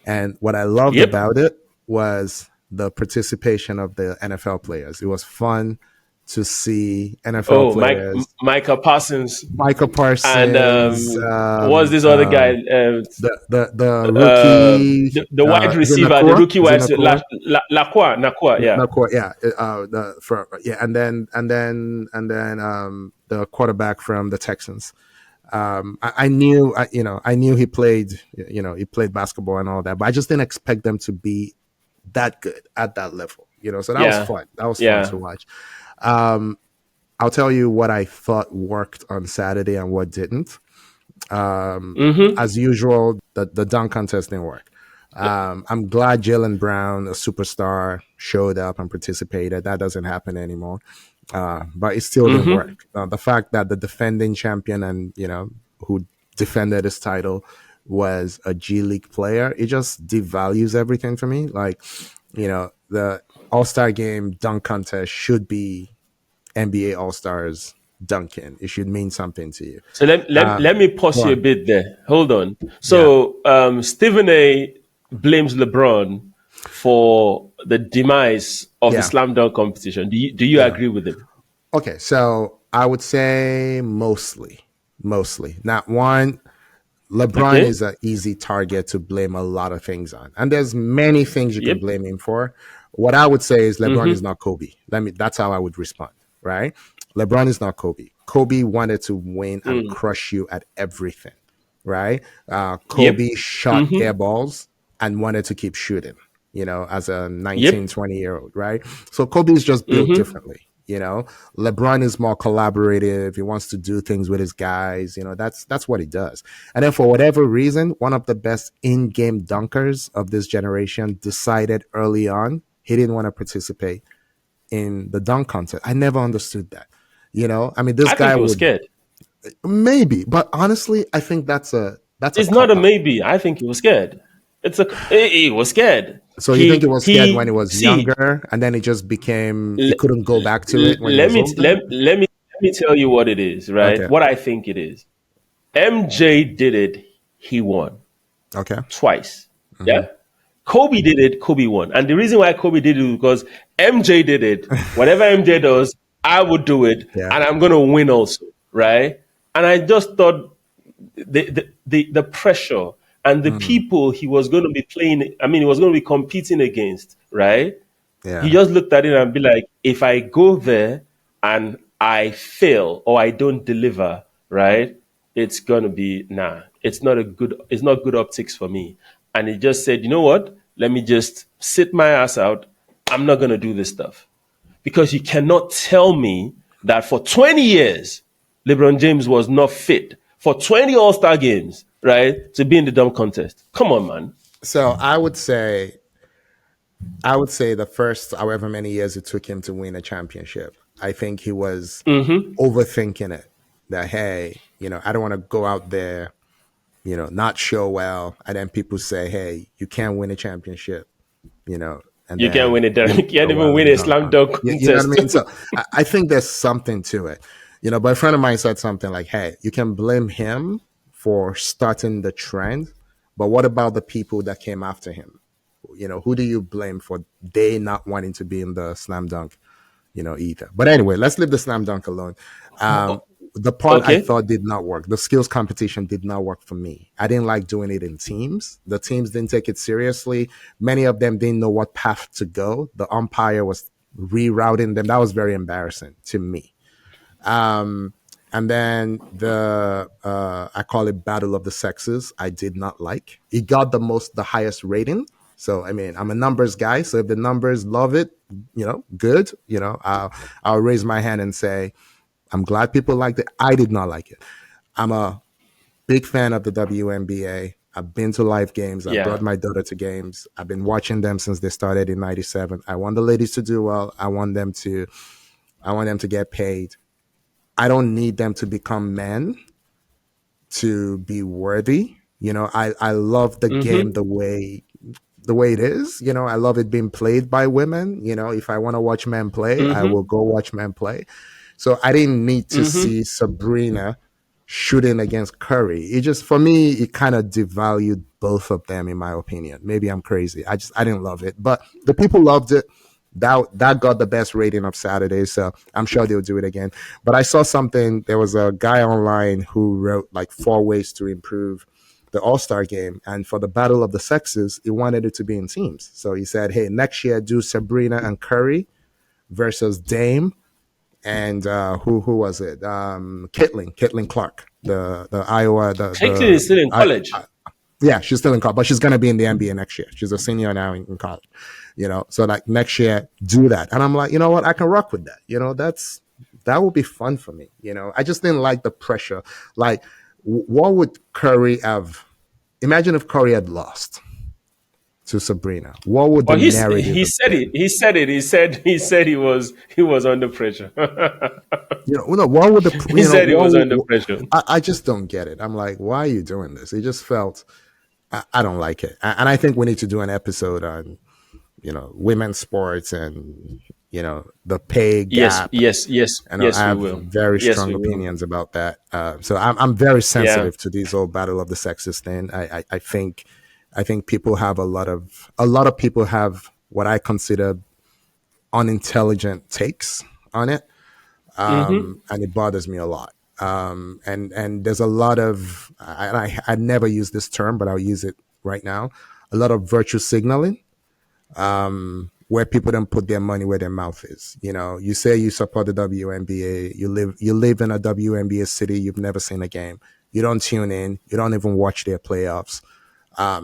And what I loved Yep. about it was the participation of the NFL players. It was fun to see NFL Oh, players, Micah Parsons Michael and Parsons, what's this other guy? the rookie, The wide is it receiver, the Nakua? rookie Is it wide receiver, Nakua? Nakua, yeah, Nakua, yeah, yeah, and then the quarterback from the Texans. I knew he played basketball and all that, but I just didn't expect them to be that good at that level. So that was yeah, fun. That was fun yeah. to watch. Um, I'll tell you what I thought worked on Saturday and what didn't. Mm-hmm. As usual, the dunk contest didn't work. I'm glad Jalen Brown, a superstar, showed up and participated. That doesn't happen anymore. But it still didn't Mm-hmm. work. The fact that the defending champion and who defended his title was a G League player, it just devalues everything for me. Like, the All Star Game dunk contest should be NBA All Stars dunking. It should mean something to you. So let me pause Go you a on. bit there. Hold on. Yeah. So Stephen A blames LeBron for the demise of the Yeah. slam dunk competition. Do you Yeah. agree with him? Okay. So I would say mostly. Mostly. Not one. LeBron Okay. is an easy target to blame a lot of things on. And there's many things you can Yep. blame him for. What I would say is LeBron is Mm-hmm. not Kobe. That's how I would respond, right? LeBron is not Kobe. Kobe wanted to win and Mm. crush you at everything, right? Yep. Kobe shot air Mm-hmm. balls and wanted to keep shooting, as a Yep. 19, 20-year old, right? So Kobe is just built Mm-hmm. differently. LeBron is more collaborative. He wants to do things with his guys. That's what he does. And then for whatever reason, one of the best in-game dunkers of this generation decided early on he didn't want to participate in the dunk contest. I never understood that. I mean, this I think guy he was would scared. maybe, but honestly, I think that's a It's not a cop out. maybe. I think he was scared. He was scared. So you think he was scared when he He was see. younger, and then it just became he l- couldn't go back to it when he Let was me older? let me tell you what it is. Right? Okay, What I think it is. MJ did it. He won okay, twice. hmm Yeah. Kobe did it. Kobe won. And the reason why Kobe did it was because MJ did it. Whatever MJ does, I would do it, yeah, and I'm gonna win also. Right? And I just thought the pressure and the mm, people he was going to be playing, I mean, he was going to be competing against, right? He yeah, just looked at it and be like, if I go there and I fail or I don't deliver, right? It's going to be, nah, it's not good optics for me. And he just said, you know what? Let me just sit my ass out. I'm not going to do this stuff because you cannot tell me that for 20 years, LeBron James was not fit for 20 All Star games, right, to be in the dunk contest. Come on, man. So I would say the first however many years it took him to win a championship, I think he was Mm-hmm. overthinking it. That hey, I don't want to go out there, not show well, and then people say, hey, you can't win a championship, you know, and You can't then win it you there. don't You can't show even well in win the a dunk slam dunk contest. You know what I contest. mean? So I think there's something to it. But a friend of mine said something like, hey, you can blame him for starting the trend, but what about the people that came after him? Who do you blame for they not wanting to be in the slam dunk, either? But anyway, let's leave the slam dunk alone. Um, The part I Okay. thought did not work, the skills competition did not work for me. I didn't like doing it in teams. The teams didn't take it seriously. Many of them didn't know what path to go. The umpire was rerouting them. That was very embarrassing to me. Um, and then the I call it Battle of the Sexes. I did not like. It got the highest rating. So I mean, I'm a numbers guy. So if the numbers love it, good. I'll raise my hand and say I'm glad people liked it. I did not like it. I'm a big fan of the WNBA. I've been to live games. I brought Yeah. my daughter to games. I've been watching them since they started in '97. I want the ladies to do well. I want them to get paid. I don't need them to become men to be worthy. I love the game Mm-hmm. the way it is. I love it being played by women. If I want to watch men play, I will Mm-hmm. go watch men play. So I didn't need to Mm-hmm. see Sabrina shooting against Curry. It just, for me, it kind of devalued both of them, in my opinion. Maybe I'm crazy. I didn't love it, but the people loved it. That got the best rating of Saturday, so I'm sure they'll do it again. But I saw something. There was a guy online who wrote like 4 ways to improve the All-Star game, and for the Battle of the Sexes, he wanted it to be in teams. So he said, "Hey, next year do Sabrina and Curry versus Dame and who was it? Caitlin Clark, the Iowa, Caitlin is still in college. yeah, she's still in college, but she's going to be in the NBA next year. She's a senior now in college, So like next year, do that, and I'm like, you know what, I can rock with that. That would be fun for me. I just didn't like the pressure. Like, what would Curry have? Imagine if Curry had lost to Sabrina. What would the Well, narrative he have said it. been? He said he was under pressure. No, what would the He said he what was under would, pressure. I just don't get it. I'm like, why are you doing this? It just felt I don't like it, and I think we need to do an episode on women's sports and the pay Yes, gap. yes, yes, And I yes, we have will. very Yes, strong we will. opinions about that. So I'm very Yeah. sensitive to these old battle of the sexes thing. I think a lot of people have what I consider unintelligent takes on it, Mm-hmm. and it bothers me a lot. And there's a lot of I never use this term, but I'll use it right now. A lot of virtue signaling, where people don't put their money where their mouth is. You say you support the WNBA, you live in a WNBA city, you've never seen a game, you don't tune in, you don't even watch their playoffs.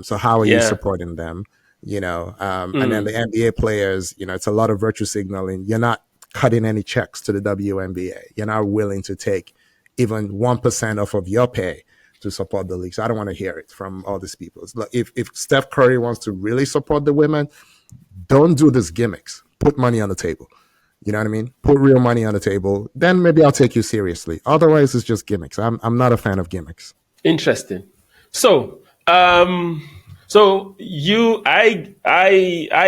So how are you Yeah. supporting them? And then the Mm. NBA players, it's a lot of virtue signaling. You're not cutting any checks to the WNBA. You're not willing to take even 1% off of your pay to support the league. So I don't want to hear it from all these people. Look, if Steph Curry wants to really support the women, don't do these gimmicks. Put money on the table. You know what I mean? Put real money on the table. Then maybe I'll take you seriously. Otherwise, it's just gimmicks. I'm not a fan of gimmicks. Interesting. So, I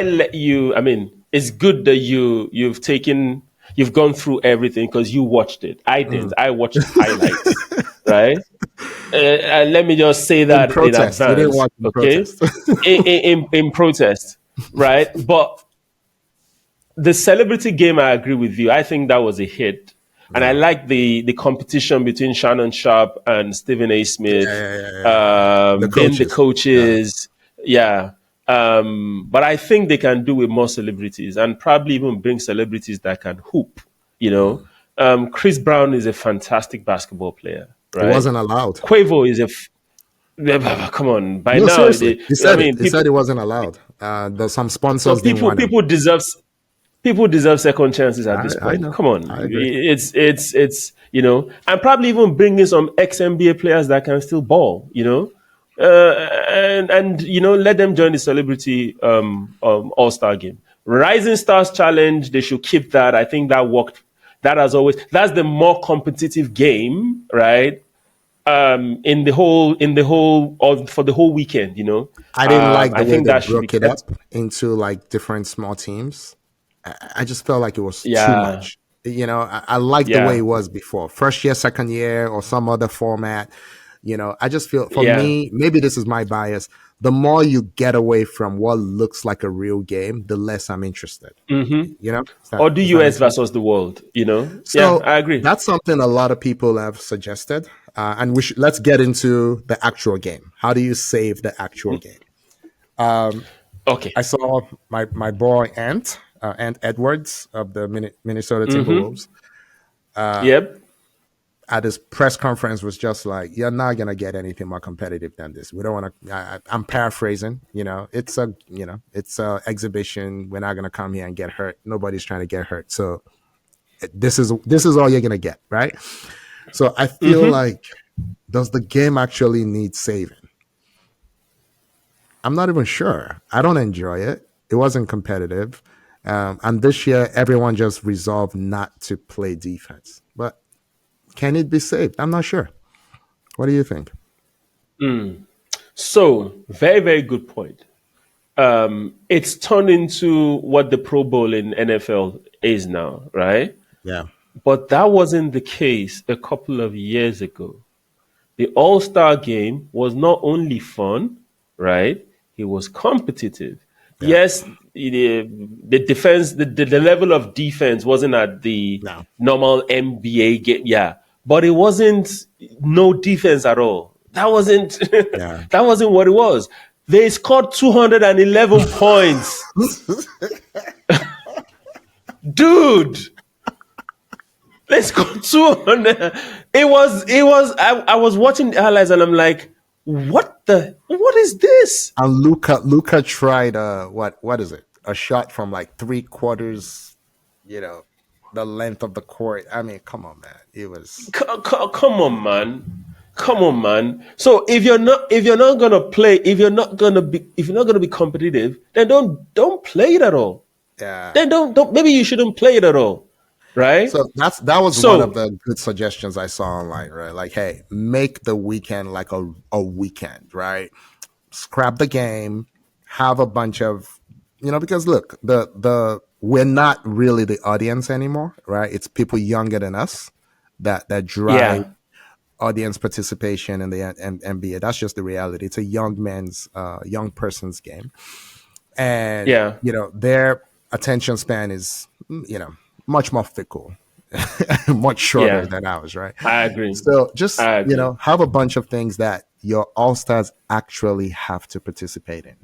let you. I mean, it's good that you've gone through everything because you watched it. I didn't. Mm. I watched highlights, right? And let me just say In that in protest, you didn't advance, watch in okay? protest. In protest, right? But the celebrity game, I agree with you. I think that was a hit. And I Yeah. like the competition between Shannon Sharp and Stephen A. Yeah, Smith, yeah, yeah, yeah. The being the coaches. coaches. Yeah. But I think they can do with more celebrities and probably even bring celebrities that can hoop. You know, Chris Brown is a fantastic basketball player, It right? wasn't allowed. Quavo is come on. By No, now, seriously. He I said it. mean, He said people. it wasn't allowed. There's some So sponsors didn't people want him. people deserve second chances at this I point. know. Come on, I agree. it's and probably even bringing some ex NBA players that can still ball. And let them join the celebrity All Star game. Rising Stars Challenge, they should keep that. I think that worked. That's the more competitive game, right? Or for the whole weekend. I didn't like the I way think they that should be broke it kept. up into like different small teams. I just felt like it was too Yeah, much. I like the way it yeah. was before. First year, second year, or some other format. I just feel, for Yeah. me, maybe this is my bias. The more you get away from what looks like a real game, the less I'm interested. Does that Or do does that make US sense? versus the world, you know? Yeah, So I agree. that's something a lot of people have suggested, and let's get into the actual game. How do you save the actual game? Okay. I saw my boy Ant Edwards of the Minnesota Timberwolves Yep. at his press conference was just like, "You're not gonna get anything more competitive than this. We don't want to." I'm paraphrasing. It's a exhibition. We're not gonna come here and get hurt. Nobody's trying to get hurt. So this is all you're gonna get, right? So I feel like, does the game actually need saving? I'm not even sure. I don't enjoy it. It wasn't competitive. And this year, everyone just resolved not to play defense. But can it be saved? I'm not sure. What do you think? So, very, very good point. It's turned into what the Pro Bowl in NFL is now, right? Yeah. But that wasn't the case a couple of years ago. The All Star game was not only fun, right? It was competitive. Yeah. Yes, the defense, the level of defense wasn't at the No. normal NBA game, yeah, but it wasn't no defense at all. That wasn't Yeah. that wasn't what it was. They scored 211 points, dude. Let's go 200. I was watching the highlights and I'm like, what is this? And Luca tried what is it? A shot from like 3/4, you know, the length of the court. I mean, come on, man. It was Come on, man. Come on, man. So if you're not gonna play, if you're not gonna be competitive, then don't play it at all. yeah. Then don't maybe you shouldn't play it at all. Right? So that was one of So the good suggestions I saw online, right? Like, hey, make the weekend like a weekend, right? Scrap the game, have a bunch of, because look, the we're not really the audience anymore, right? It's people younger than us that drive yeah, audience participation in the NBA. That's just the reality. It's a young person's game, and yeah, their attention span is, much more fickle, much shorter yeah. than ours, right? I agree. So just, I agree. have a bunch of things that your all stars actually have to participate in.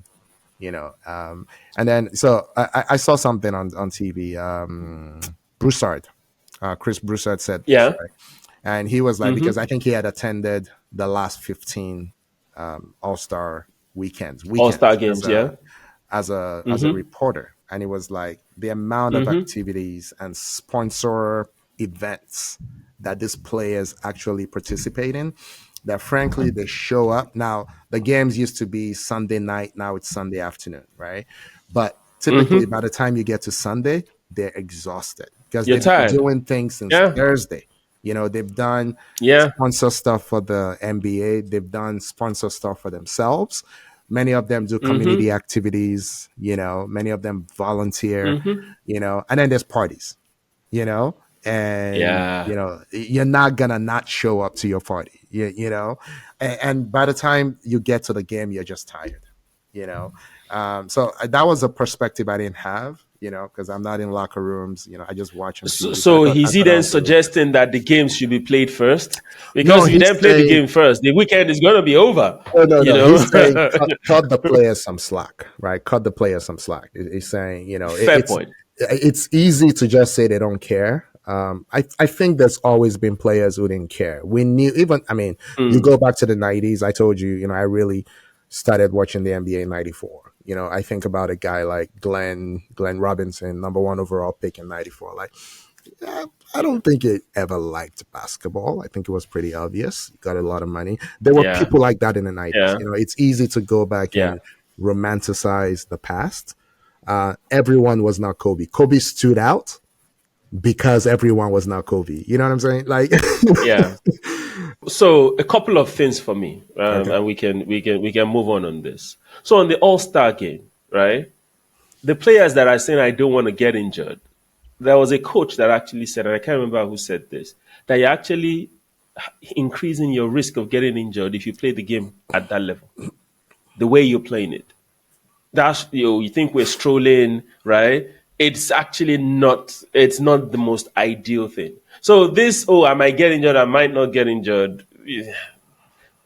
And then so I saw something on TV. Broussard, Chris Broussard said this, Yeah. right? And he was like, because I think he had attended the last 15 All Star All Star weekends games, yeah. as a reporter, and it was like the amount of activities and sponsor events that these players actually participate in, that frankly they show up. Now the games used to be Sunday night, now it's Sunday afternoon, right? But typically by the time you get to Sunday, they're exhausted because You're they've been tired. doing things since Yeah. Thursday. They've done Yeah. sponsor stuff for the NBA. They've done sponsor stuff for themselves. Many of them do community activities. Many of them volunteer. And then there's parties. You know, and Yeah. you're not gonna not show up to your party. And by the time you get to the game, you're just tired. You know, so that was a perspective I didn't have. Because I'm not in locker rooms. I just watch on So, TV. So so I is he thought that then was really good. suggesting that the game should be played first? No, Because if you he's then play the saying game first, the weekend is going to be over. Oh, no, You no. know, He's saying cut the players some slack, right? Cut the players some slack. He's saying, fair point. it's easy to just say they don't care. I think there's always been players who didn't care. We knew, even, I mean, you go back to the 90s. I told you, I really started watching the NBA in 94. I think about a guy like Glenn Robinson, number one overall pick in 94. Like, I don't think it ever liked basketball. I think it was pretty obvious. He got a lot of money. There were Yeah. people like that in the 90s. Yeah. It's easy to go back Yeah. and romanticize the past. Everyone was not Kobe. Kobe stood out because everyone was not Kobe. You know what I'm saying? Like, Yeah. So a couple of things for me, okay. and we can move on this. So on the All Star game, right? The players that are saying I don't want to get injured. There was a coach that actually said, and I can't remember who said this, that you actually increasing your risk of getting injured if you play the game at that level, the way you're playing it. That's you think we're strolling, right? It's actually not. It's not the most ideal thing. So this, I might get injured, I might not get injured.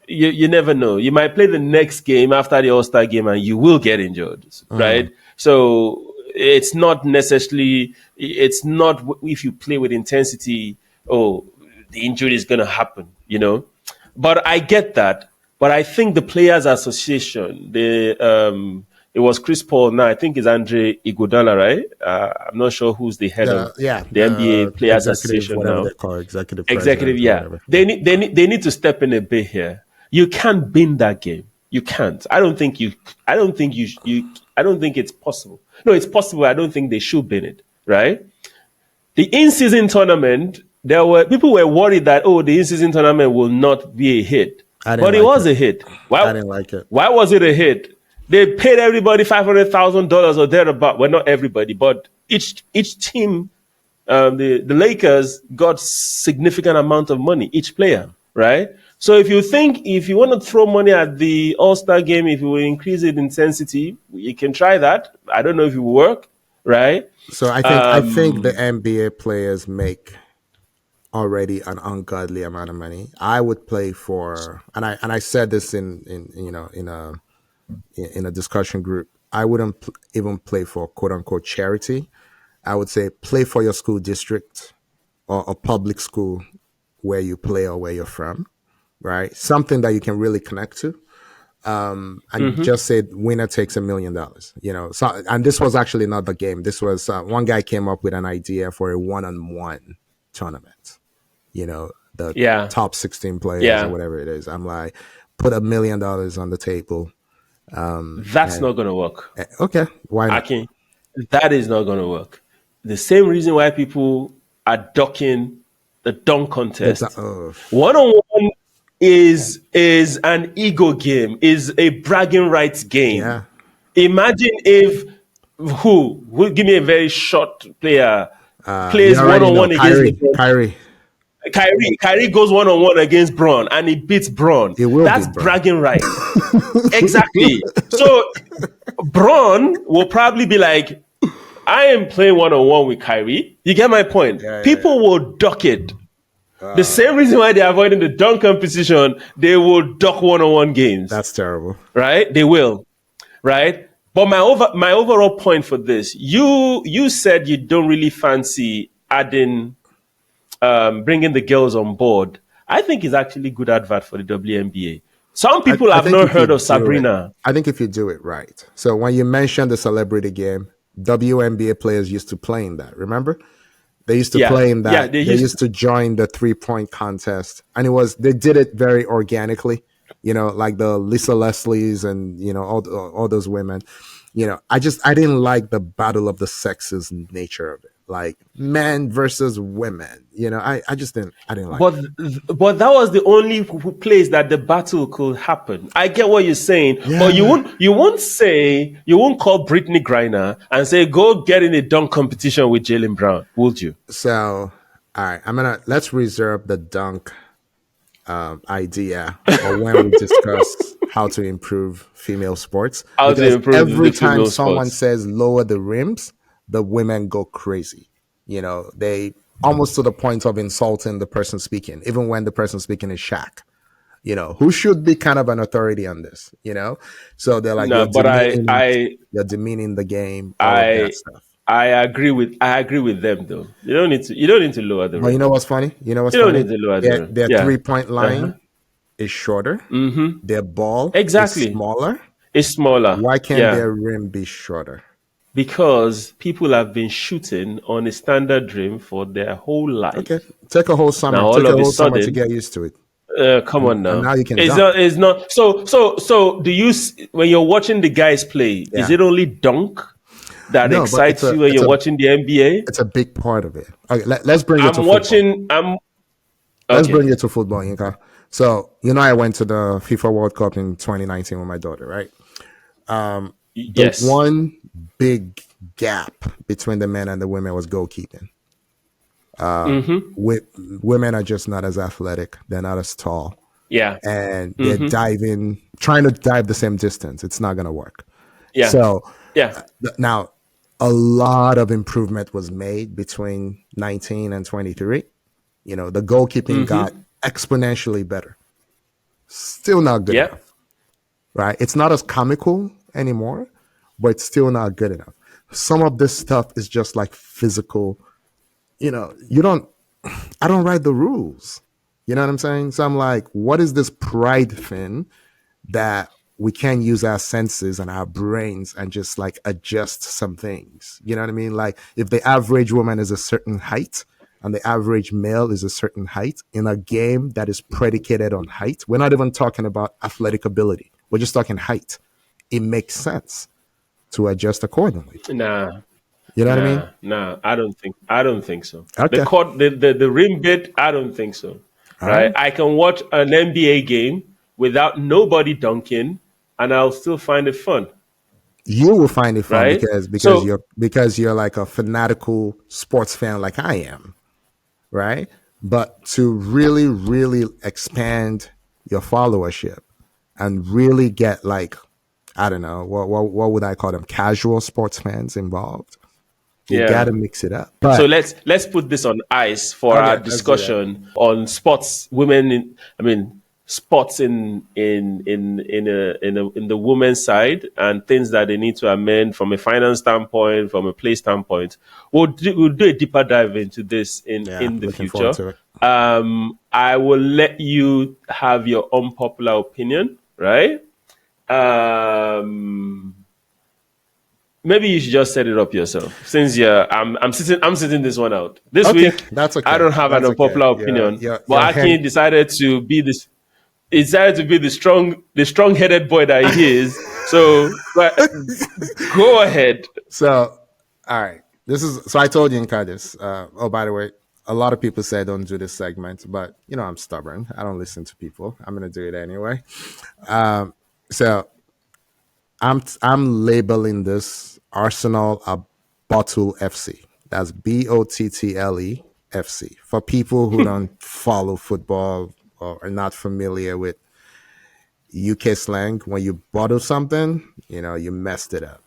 You never know. You might play the next game after the All Star game and you will get injured, right? So it's not necessarily. It's not if you play with intensity. Oh, the injury is going to happen, But I get that. But I think the Players Association, it was Chris Paul. Now I think it's Andre Iguodala, right? I'm not sure who's the head of the NBA Players executive, Association whatever now. they call it, executive Executive, president or yeah. whatever. They need to step in a bit here. You can't bin that game. You can't. I don't think you. I don't think you. I don't think it's possible. No, it's possible. I don't think they should bin it. Right. The in-season tournament. People were worried that the in-season tournament will not be a hit, but it was a hit. Why? I didn't like it. Why was it a hit? They paid everybody $500,000 or thereabout. Well, not everybody, but each team. The Lakers got significant amount of money, each player, right? So if you want to throw money at the All-Star game, if you will increase its intensity, you can try that. I don't know if it will work, right? So I think the NBA players make already an ungodly amount of money. I would play for, and I said this in a discussion group. I wouldn't even play for quote unquote charity. I would say play for your school district or a public school where you play or where you're from, right? Something that you can really connect to. And just say winner takes $1 million, So, and this was actually not the game. This was one guy came up with an idea for a one-on-one tournament, the top 16 players or whatever it is. I'm like, put $1 million on the table. That's not going to work. Okay. Why not? Akin, that is not going to work. The same reason why people are ducking the dunk contest. One-on-one is an ego game, is a bragging rights game. Yeah. Imagine if who give me a very short player plays one-on-one against Kyrie goes one-on-one against Braun and he beats Braun. That's bragging rights. Exactly. So Braun will probably be like, I am playing one-on-one with Kyrie. You get my point? People will duck it. The same reason why they're avoiding the dunk competition, they will duck one-on-one games. That's terrible. Right? They will. Right? But my overall point for this, you said you don't really fancy adding, bringing the girls on board. I think it's actually good advert for the WNBA. Some people have not heard of Sabrina. I think if you do it right. So when you mentioned the celebrity game, WNBA players used to play in that. Remember, they used to play in that. Yeah, they used to join the 3-point contest, and they did it very organically. Like the Lisa Leslie's and all those women. I didn't like the battle of the sexes nature of it, like men versus women. I didn't like it. But that was the only place that the battle could happen. I get what you're saying, but you won't call Brittany Griner and say go get in a dunk competition with Jaylen Brown, would you? So, all right, let's reserve the dunk idea for when we discuss how to improve female sports. Every time someone says lower the rims, the women go crazy. They almost to the point of insulting the person speaking, even when the person speaking is Shaq. Who should be kind of an authority on this. So they're like, you're demeaning the game. All of that stuff. I agree with them though. You don't need to lower the rim. But you know what's funny? You don't need to lower the rim. Their 3-point line is shorter. Mm-hmm. Their ball is smaller. It's smaller. Why can't their rim be shorter? Because people have been shooting on a standard rim for their whole life. Okay, take a whole summer. Now, take a whole summer to get used to it. Come on now. And now you can. It's not. So do you? When you're watching the guys play, is it only dunk that excites you when you're watching the NBA? It's a big part of it. Okay, let's bring it to football. Let's bring it to football, Yinka. So I went to the FIFA World Cup in 2019 with my daughter, right? Yes. The one big gap between the men and the women was goalkeeping. Mm-hmm. With women are just not as athletic. They're not as tall, Yeah. and they're Mm-hmm. diving, trying to dive the same distance. It's not going to work. Yeah. So Yeah. now a lot of improvement was made between 19 and 23. The goalkeeping got Mm-hmm. exponentially better. Still not good Yeah. enough, right? It's not as comical anymore, but it's still not good enough. Some of this stuff is just like physical. You don't, I don't write the rules. You know what I'm saying? So I'm like, what is this pride thing that we can use our senses and our brains and just like adjust some things? You know what I mean? Like if the average woman is a certain height and the average male is a certain height in a game that is predicated on height, we're not even talking about athletic ability. We're just talking height. It makes sense to adjust accordingly. Nah. You know what I mean? Nah. I don't think so. The Okay. court, the rim bit, I don't think so. All Right? right. I can watch an NBA game without nobody dunking, and I'll still find it fun. You will find it fun Right? because So you're like a fanatical sports fan like I am, right? But to really, really expand your followership and really get like, I don't know, what would I call them? Casual sports fans involved. You got yeah. to mix it up. So But let's put this on ice for our okay, let's do that. discussion on sports women in, I mean sports in the women's side and things that they need to amend from a finance standpoint, from a play standpoint. We'll do a deeper dive into this Yeah, in the looking forward future. to it. I will let you have your unpopular opinion, right? Um, Maybe you should just set it up yourself. Since I'm sitting this one out. This Okay, week, that's I okay. don't have an That's okay. unpopular Your opinion. your But your Akin hand. decided to be the strong headed boy that he is. So go ahead. So, all right. This is so I told you in Cardis. Oh, by the way, a lot of people say don't do this segment, but I'm stubborn. I don't listen to people. I'm gonna do it anyway. So I'm labeling this Arsenal a bottle FC. That's BOTTLE FC. For people who don't follow football or are not familiar with UK slang, when you bottle something, you messed it up.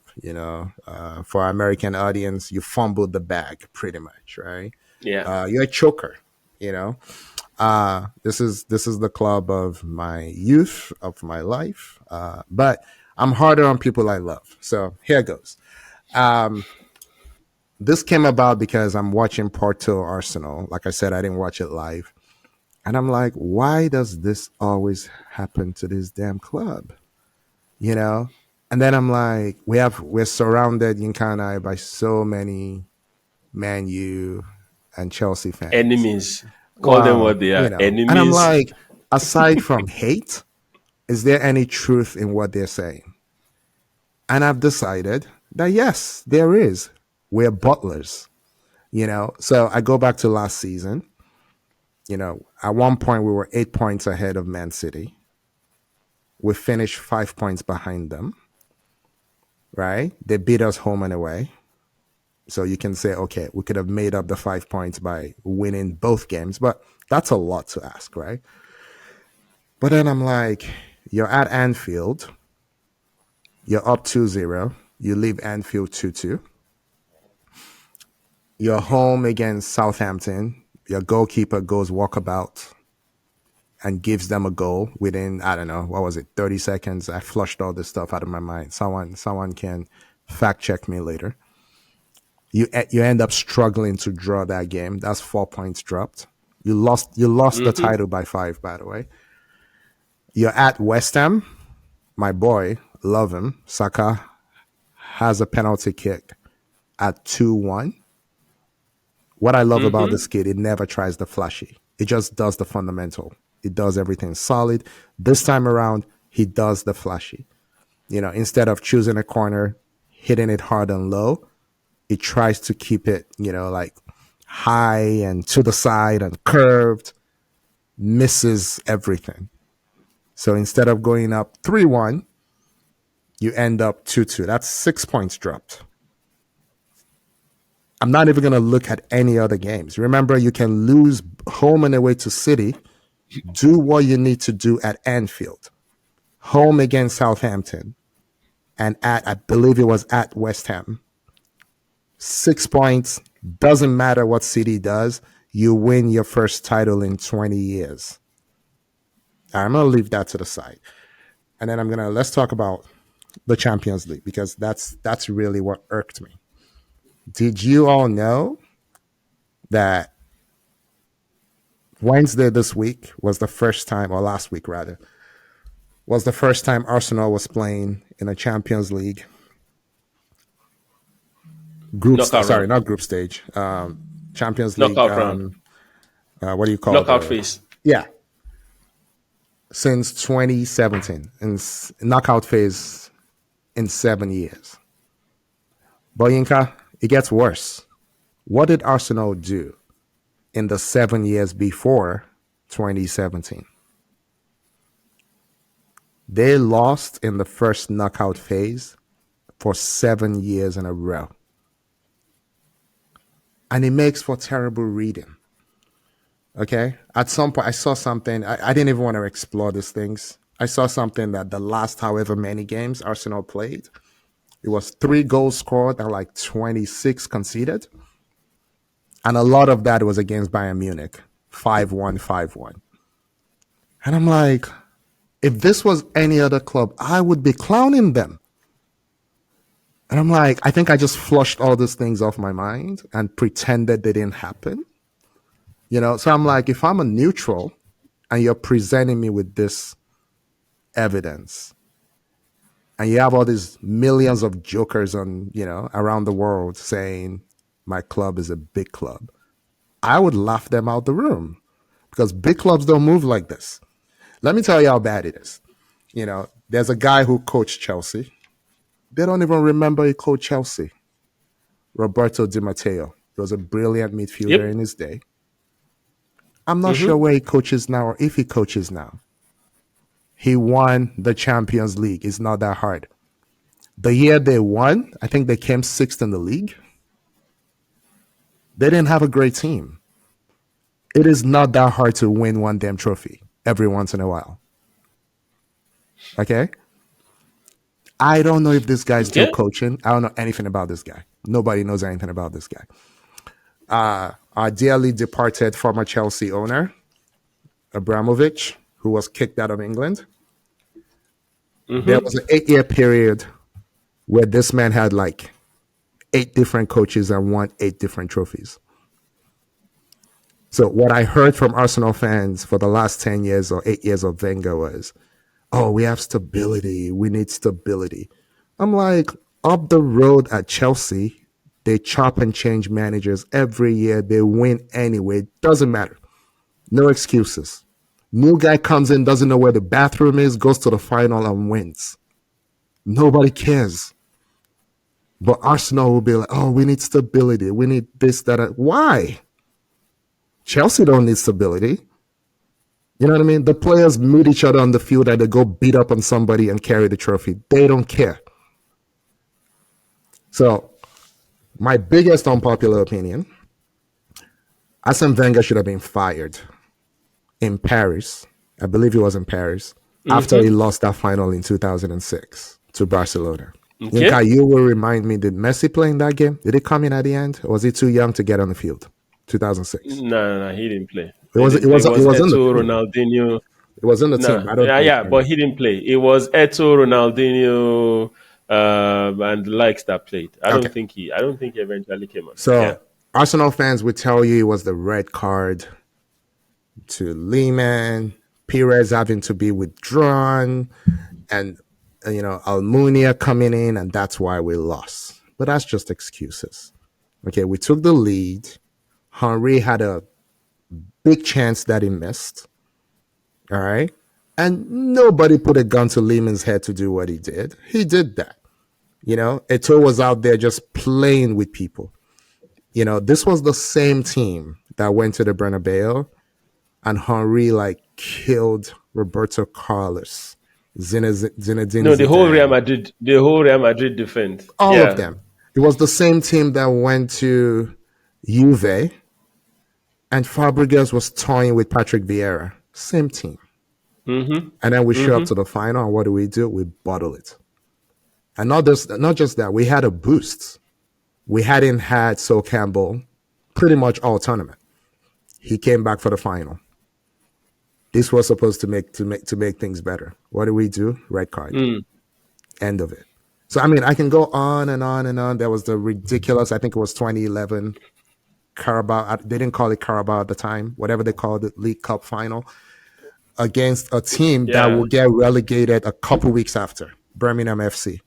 For our American audience, you fumbled the bag pretty much, right? Yeah. You're a choker. You know, this is the club of my youth, of my life. But I'm harder on people I love. So here goes. This came about because I'm watching Porto Arsenal. Like I said, I didn't watch it live. And I'm like, why does this always happen to this damn club? You know? And then I'm like, we're surrounded, Yinka and I, by so many Man U and Chelsea fans. Enemies. Call them Wow, what they are. and I'm Enemies. like, aside from hate, is there any truth in what they're saying? And I've decided that yes, there is. We're butlers, So I go back to last season. At one point we were 8 points ahead of Man City. We finished 5 points behind them, right? They beat us home and away. So you can say, okay, we could have made up the 5 points by winning both games, but that's a lot to ask, right? But then I'm like, you're at Anfield, you're up 2-0, you leave Anfield 2-2. You're home against Southampton, your goalkeeper goes walkabout and gives them a goal within, I don't know, what was it, 30 seconds. I flushed all this stuff out of my mind. Someone can fact check me later. You end up struggling to draw that game. That's 4 points dropped. You lost the Mm-hmm. title by 5, by the way. You're at West Ham. My boy, love him. Saka has a penalty kick at 2-1. What I love about this Mm-hmm. kid, it never tries the flashy. It just does the fundamental. It does everything solid. This time around, he does the flashy. Instead of choosing a corner, hitting it hard and low, it tries to keep it, like high and to the side and curved, misses everything. So instead of going up 3-1, you end up 2-2. That's 6 points dropped. I'm not even going to look at any other games. Remember, you can lose home and away to City. Do what you need to do at Anfield. Home against Southampton. And I believe it was at West Ham. 6 points. Doesn't matter what City does. You win your first title in 20 years. I'm going to leave that to the side. And then let's talk about the Champions League, because that's really what irked me. Did you all know that Wednesday this week was the first time, or last week rather, was the first time Arsenal was playing in a Champions League Knockout sorry, round. not group stage, Champions League, Knockout round. what do you call Knockout the, phase. yeah, since 2017, in knockout phase in 7 years. Boyinka, it gets worse. What did Arsenal do in the 7 years before 2017? They lost in the first knockout phase for 7 years in a row. And it makes for terrible reading. Okay? At some point, I saw something. I didn't even want to explore these things. I saw something that the last however many games Arsenal played, it was 3 goals scored and like 26 conceded. And a lot of that was against Bayern Munich. 5-1, 5-1. And I'm like, if this was any other club, I would be clowning them. And I'm like, I think I just flushed all these things off my mind and pretended they didn't happen. So I'm like, if I'm a neutral and you're presenting me with this evidence, and you have all these millions of jokers around the world saying my club is a big club, I would laugh them out the room, because big clubs don't move like this. Let me tell you how bad it is. There's a guy who coached Chelsea. They don't even remember he coached Chelsea. Roberto Di Matteo. He was a brilliant midfielder Yep. in his day. I'm not sure where he coaches now or if he coaches now. He won the Champions League. It's not that hard. The year they won, I think they came 6th in the league. They didn't have a great team. It is not that hard to win one damn trophy every once in a while. Okay? I don't know if this guy's still Okay. coaching. I don't know anything about this guy. Nobody knows anything about this guy. Our dearly departed former Chelsea owner, Abramovich, who was kicked out of England. There was an 8-year period where this man had like 8 different coaches and won 8 different trophies. So what I heard from Arsenal fans for the last 10 years or 8 years of Wenger was, oh, we have stability. We need stability. I'm like, up the road at Chelsea, they chop and change managers every year. They win anyway. Doesn't matter. No excuses. New guy comes in, doesn't know where the bathroom is, goes to the final and wins. Nobody cares. But Arsenal will be like, oh, we need stability. We need this, that. Why? Chelsea don't need stability. You know what I mean? The players meet each other on the field and they go beat up on somebody and carry the trophy. They don't care. So, my biggest unpopular opinion, Arsene Wenger should have been fired in Paris. I believe he was in Paris after he lost that final in 2006 to Barcelona. Okay. Yinka, you will remind me, did Messi play in that game? Did he come in at the end? Or was he too young to get on the field? 2006. No, he didn't play. It was in the team. Ronaldinho. It was in the No, team. I don't yeah, think. but he didn't play. It was Eto, Ronaldinho, and the likes that played. I Okay. don't think he eventually came on. So Yeah. Arsenal fans would tell you it was the red card to Lehman, Perez having to be withdrawn, and Almunia coming in, and that's why we lost. But that's just excuses. Okay, we took the lead. Henry had a big chance that he missed. All right. And nobody put a gun to Lehman's head to do what he did. He did that. Eto'o was out there just playing with people. This was the same team that went to the Bernabeu and Henry killed Roberto Carlos, Zinedine No, the whole Zidane, Real Madrid defense. all Yeah. of them. It was the same team that went to Juve, and Fabregas was toying with Patrick Vieira. Same team. Mm-hmm. And then we show up Mm-hmm. to the final, and what do? We bottle it. And not just that, we had a boost. We hadn't had Sol Campbell pretty much all tournament. He came back for the final. This was supposed to make things better. What do? Red card. Mm. End of it. So I mean, I can go on and on and on. There was the ridiculous, I think it was 2011 Carabao. They didn't call it Carabao at the time. Whatever they called it, League Cup final against a team that Yeah. will get relegated a couple weeks after, Birmingham FC.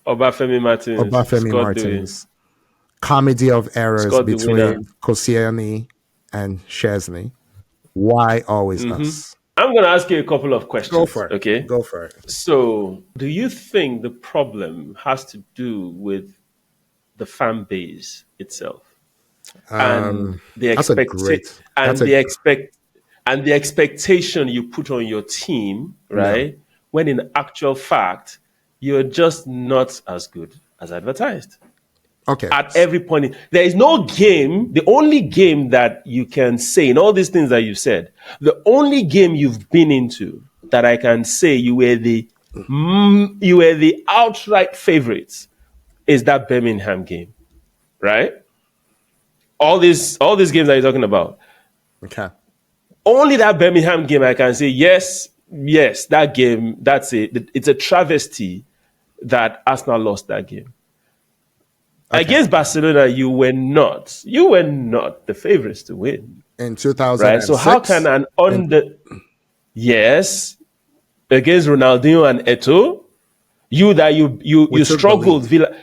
Obafemi Martins. Obafemi Scott the Martins. Comedy of errors Scott the winner. between Koscielny and Szczesny. Why always Mm-hmm. us? I'm going to ask you a couple of questions. Go for it. Okay. Go for it. So, do you think the problem has to do with the fan base itself and the That's a great. and That's a the expect and the expectation you put on your team, right? When in actual fact, you're just not as good as advertised. okay. At every point, there is no game. The only game that you can say in all these things that you said, the only game you've been into that I can say you were the outright favorites is that Birmingham game, right? All these games that you're talking about, Okay. only that Birmingham game I can say yes, that game. That's it. It's a travesty that Arsenal lost that game. Okay. Against Barcelona, you were not the favorites to win, In 2006. right? So how can an yes against Ronaldinho and Eto'o, you took the struggled, Villa,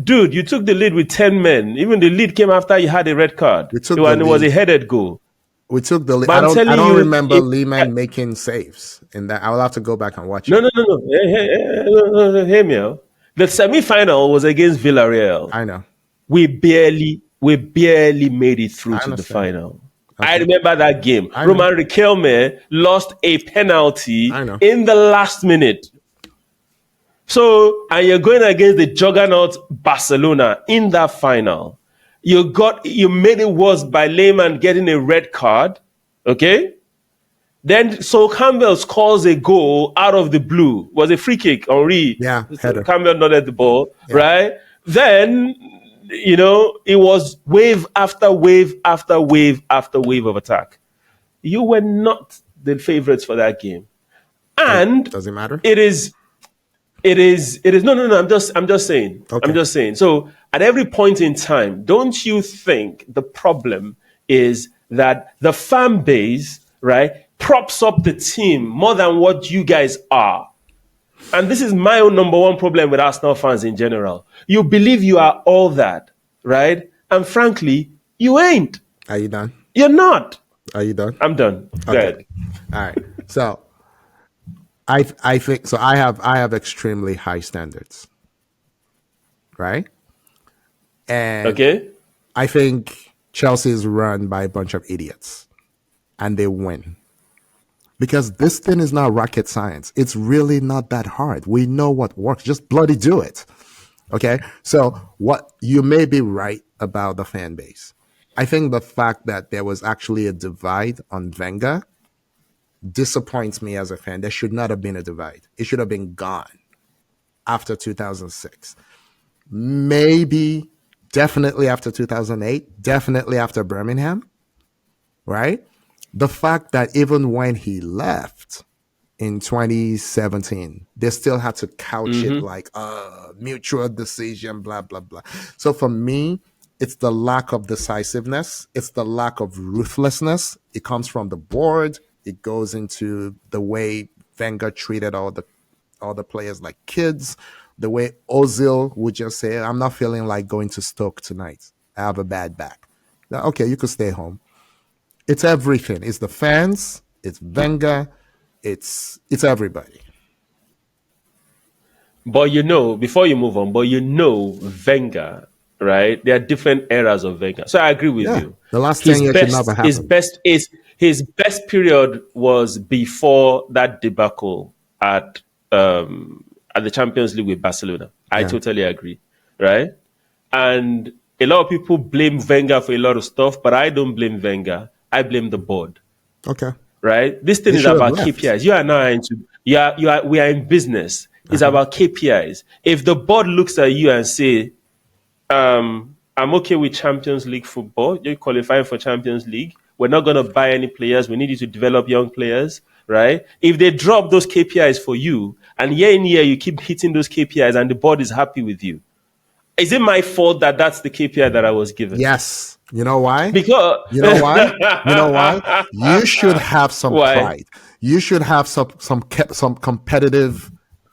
dude, you took the lead with 10 men. Even the lead came after you had a red card, We took and the it was a lead. headed goal. We took the lead. But I'm I telling don't you, remember Lehman making saves in that. I will have to go back and watch it. No. Hear me out. The semi-final was against Villarreal. I know. We barely made it through I to the understand. final. I remember that game. I know. Roman Riquelme lost a penalty I know. in the last minute. So, and you're going against the juggernaut Barcelona in that final. You made it worse by Lehman getting a red card. Okay? Then Sol Campbell scores a goal out of the blue. Was a free kick. Henri. Yeah, header. Campbell nodded the ball, right? Then, it was wave after wave after wave after wave of attack. You were not the favorites for that game. And Does it matter? it is no. I'm just saying. Okay. I'm just saying. So at every point in time, don't you think the problem is that the fan base, right, props up the team more than what you guys are? And this is my own number one problem with Arsenal fans in general. You believe you are all that, right? And frankly, you ain't. Are you done? You're not. Are you done? I'm done. Go ahead. All right. So I think so. I have extremely high standards, right? And Okay? I think Chelsea is run by a bunch of idiots, and they win. Because this thing is not rocket science. It's really not that hard. We know what works. Just bloody do it. Okay? So what you may be right about the fan base. I think the fact that there was actually a divide on Wenger disappoints me as a fan. There should not have been a divide. It should have been gone after 2006. Maybe, definitely after 2008, definitely after Birmingham, right? The fact that even when he left in 2017, they still had to couch it like mutual decision, blah, blah, blah. So for me, it's the lack of decisiveness. It's the lack of ruthlessness. It comes from the board. It goes into the way Wenger treated all the players like kids. The way Ozil would just say, I'm not feeling like going to Stoke tonight. I have a bad back. Now, okay, you could stay home. It's everything. It's the fans. It's Wenger. It's everybody. But before you move on, Wenger, right? There are different eras of Wenger. So I agree with you. The last 10 years should never happen. His best period was before that debacle at at the Champions League with Barcelona. I Yeah. totally agree, right? And a lot of people blame Wenger for a lot of stuff, but I don't blame Wenger. I blame the board, Okay. right? This thing He is should have about left. KPIs. You are now into we are in business. It's Uh-huh. about KPIs. If the board looks at you and say, I'm okay with Champions League football. You're qualifying for Champions League. We're not going to buy any players. We need you to develop young players, right? If they drop those KPIs for you, and year in year you keep hitting those KPIs, and the board is happy with you, is it my fault that that's the KPI that I was given? Yes. You know why? Because You know why? You know why? You should have some Why? pride. You should have some competitive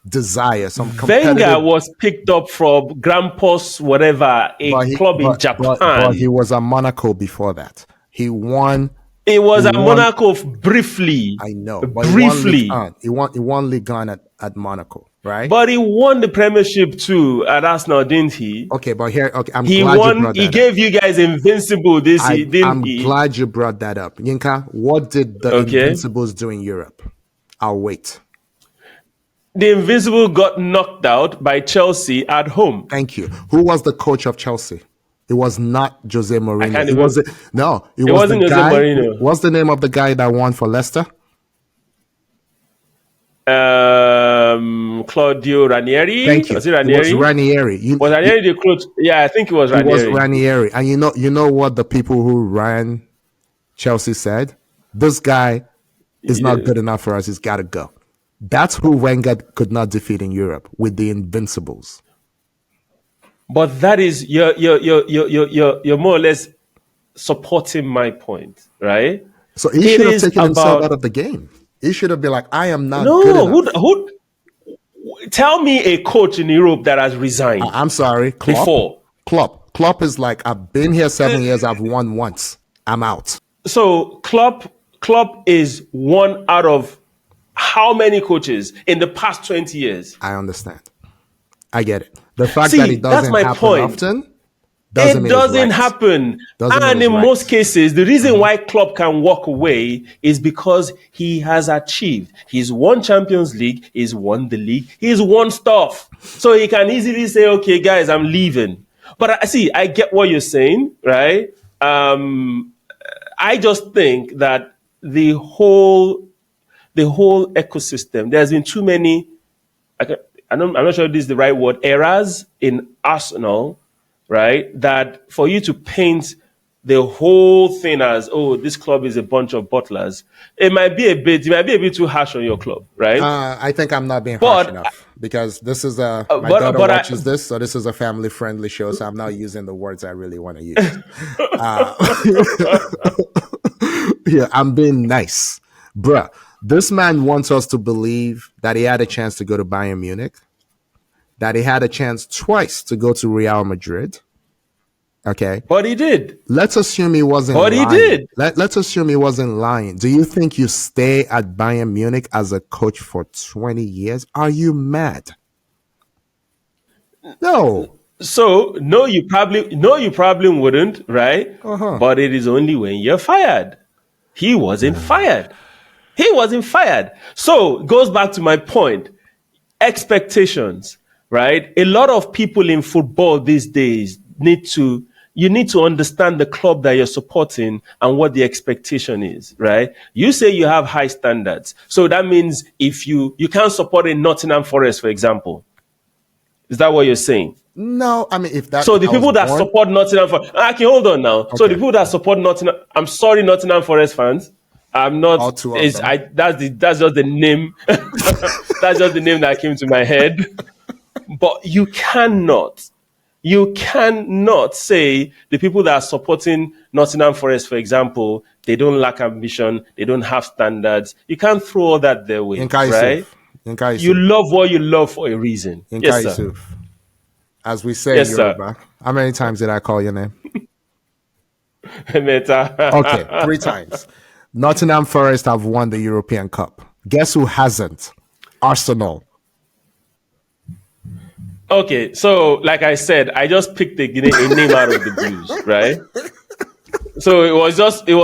desire, some Wenger competitive. was picked up from Grampus, whatever, a club in Japan. But he was at Monaco before that. He won. It was he at won- Monaco briefly. I know. But Briefly. He won Ligue 1 at Monaco, right? But he won the Premiership too at Arsenal, didn't he? Okay, but here, okay, I'm He glad you won. brought He that gave you guys Invincible this up. year, didn't I'm he? glad you brought that up. Yinka, what did the Okay. Invincibles do in Europe? I'll wait. The Invincible got knocked out by Chelsea at home. Thank you. Who was the coach of Chelsea? It was not Jose Mourinho. can't It even- was no. It was wasn't the Jose guy. Mourinho. What's the name of the guy that won for Leicester? Claudio Ranieri. Thank you. Was it Ranieri? It was Ranieri. Was Ranieri the coach? Yeah, I think it was It was Ranieri. Ranieri. And you know what the people who ran Chelsea said? This guy is not good enough for us. He's got to go. That's who Wenger could not defeat in Europe with the Invincibles. But that is you're more or less supporting my point, right? So he It should have is taken himself about- out of the game. He should have been like, I am not good No, enough. who? Tell me a coach in Europe that has resigned I'm sorry. Klopp? before. Klopp is like, I've been here 7 years. I've won once. I'm out. So Klopp is one out of how many coaches in the past 20 years? I understand. I get it. The fact See, that it that's doesn't my happen point. often doesn't It mean it's doesn't right. happen. Doesn't mean And it's in right. most cases, the reason why Klopp can walk away is because he has achieved. He's won Champions League, he's won the league, he's won stuff. So he can easily say, okay, guys, I'm leaving. But I get what you're saying, right? I just think that the whole ecosystem, there's been too many, I'm not sure if this is the right word, eras in Arsenal, right? That for you to paint the whole thing as, oh, this club is a bunch of butlers, it might be a bit too harsh on your club, right? I think I'm not being harsh But- enough because this is my but daughter I- watches this, so this is a family-friendly show, so I'm not using the words I really want to use. Yeah, I'm being nice. Bruh, this man wants us to believe that he had a chance to go to Bayern Munich, that he had a chance twice to go to Real Madrid. Okay. But he did. Let's assume he wasn't But he lying. did. Let's assume he wasn't lying. Do you think you stay at Bayern Munich as a coach for 20 years? Are you mad? No. So no, you probably wouldn't, right? But it is only when you're fired. He wasn't fired. He wasn't fired. So it goes back to my point. Expectations, right? A lot of people in football these days need to understand the club that you're supporting and what the expectation is, right? You say you have high standards. So that means if you can't support a Nottingham Forest, for example. Is that what you're saying? No, I mean, if that. So the I was people that born- support Nottingham Forest, hold on now. So the people that support Nottingham, I'm sorry, Nottingham Forest fans. I'm not. All two of It's, them. that's just the name. That's just the name that came to my head. But you cannot say the people that are supporting Nottingham Forest, for example, they don't lack ambition, they don't have standards. You can't throw all that their way, Yinka right? Yusuf. Yinka Yusuf. You love what you love for a reason. Yinka Yes, sir. Yusuf. As we say Yes, in sir. Yoruba. How many times did I call your name? Meta. Okay, 3 times. Nottingham Forest have won the European Cup. Guess who hasn't? Arsenal. Okay, so like I said, I just picked a name out of the blues, right? So it was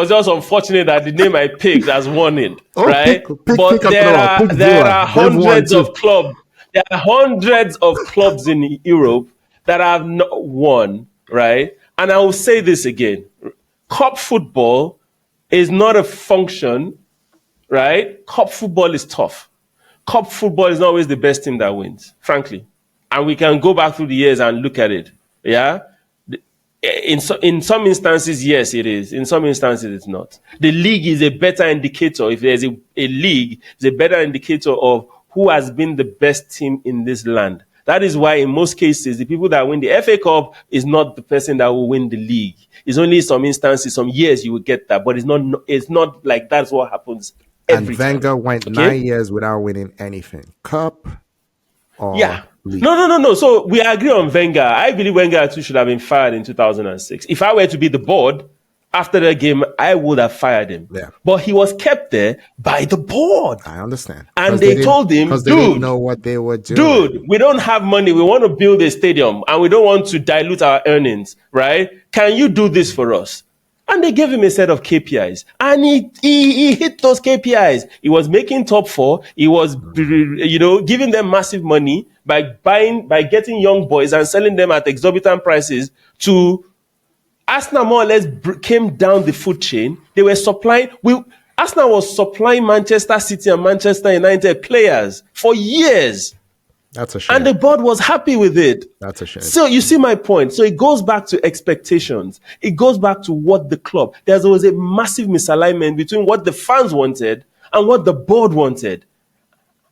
just unfortunate that the name I picked has won it, Oh, right? pick But a there throw, are pick Villa. They've won hundreds too. of clubs. There are hundreds of clubs in Europe that have not won, right? And I will say this again: cup football is not a function, right? Cup football is tough. Cup football is not always the best team that wins, frankly. And we can go back through the years and look at it. Yeah. In some instances, yes, it is. In some instances, it's not. The league is a better indicator. If there's a league, it's a better indicator of who has been the best team in this land. That is why, in most cases, the people that win the FA Cup is not the person that will win the league. It's only some instances, some years you will get that, but it's not. It's not like that's what happens And every time. Wenger went Okay. 9 years without winning anything, cup Yeah. or league. No. So we agree on Wenger. I believe Wenger too should have been fired in 2006. If I were to be the board after the game, I would have fired him. Yeah. But he was kept there by the board. I understand. And they told him, because they didn't dude, know what they were doing. dude, we don't have money. We want to build a stadium and we don't want to dilute our earnings, right? Can you do this for us? And they gave him a set of KPIs, and he hit those KPIs. He was making top four. He was, giving them massive money by getting young boys and selling them at exorbitant prices to Arsenal. More or less came down the food chain. They were supplying. Arsenal was supplying Manchester City and Manchester United players for years. That's a shame. And the board was happy with it. That's a shame. So you see my point. So it goes back to expectations. It goes back to what the club. There was a massive misalignment between what the fans wanted and what the board wanted.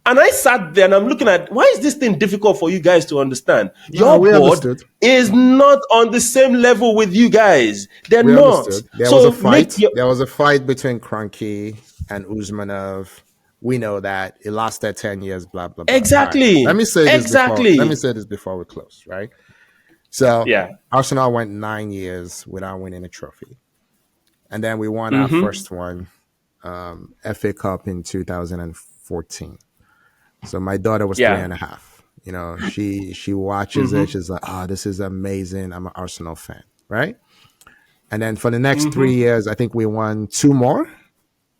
And I sat there and I'm looking at, why is this thing difficult for you guys to understand? Your we board understood. is not on the same level with you guys. They're We not. understood. There So was a fight. make your, There was a fight between Kroenke and Usmanov. We know that it lasted 10 years, blah, blah, blah. Exactly. All right. Let me say this Exactly. before we close, right? So Yeah. Arsenal went 9 years without winning a trophy. And then we won our first one, FA Cup in 2014. So my daughter was 3.5. You know, she watches it. She's like, oh, this is amazing. I'm an Arsenal fan, right? And then for the next 3 years, I think we won 2 more.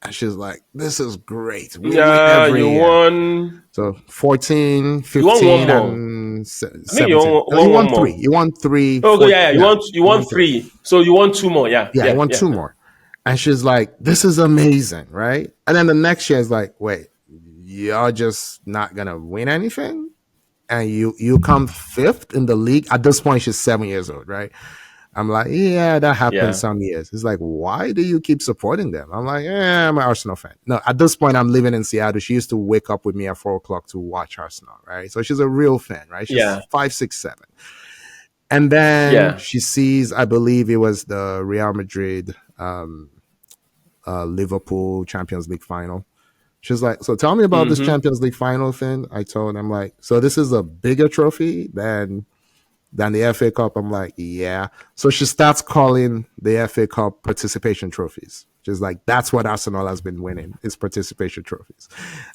And she's like, this is great. We win every year. Won. So 14, 15, one more. and 17. I think you won You won one more. 3. You won 3. Oh, 4, yeah. You won 3. So you won 2 more. Yeah. Yeah, I won 2 more. And she's like, this is amazing, right? And then the next year is like, wait, you're just not going to win anything? And you come 5th in the league? At this point, she's 7 years old, right? I'm like, yeah, that happens some years. It's like, why do you keep supporting them? I'm like, I'm an Arsenal fan. No, at this point, I'm living in Seattle. She used to wake up with me at 4 o'clock to watch Arsenal, right? So she's a real fan, right? She's 5, 6, 7. And then she sees, I believe it was the Real Madrid Liverpool Champions League final. She's like, so tell me about this Champions League final thing. I told him, like, so this is a bigger trophy than the FA Cup. I'm like, yeah. So she starts calling the FA Cup participation trophies. She's like, that's what Arsenal has been winning, is participation trophies.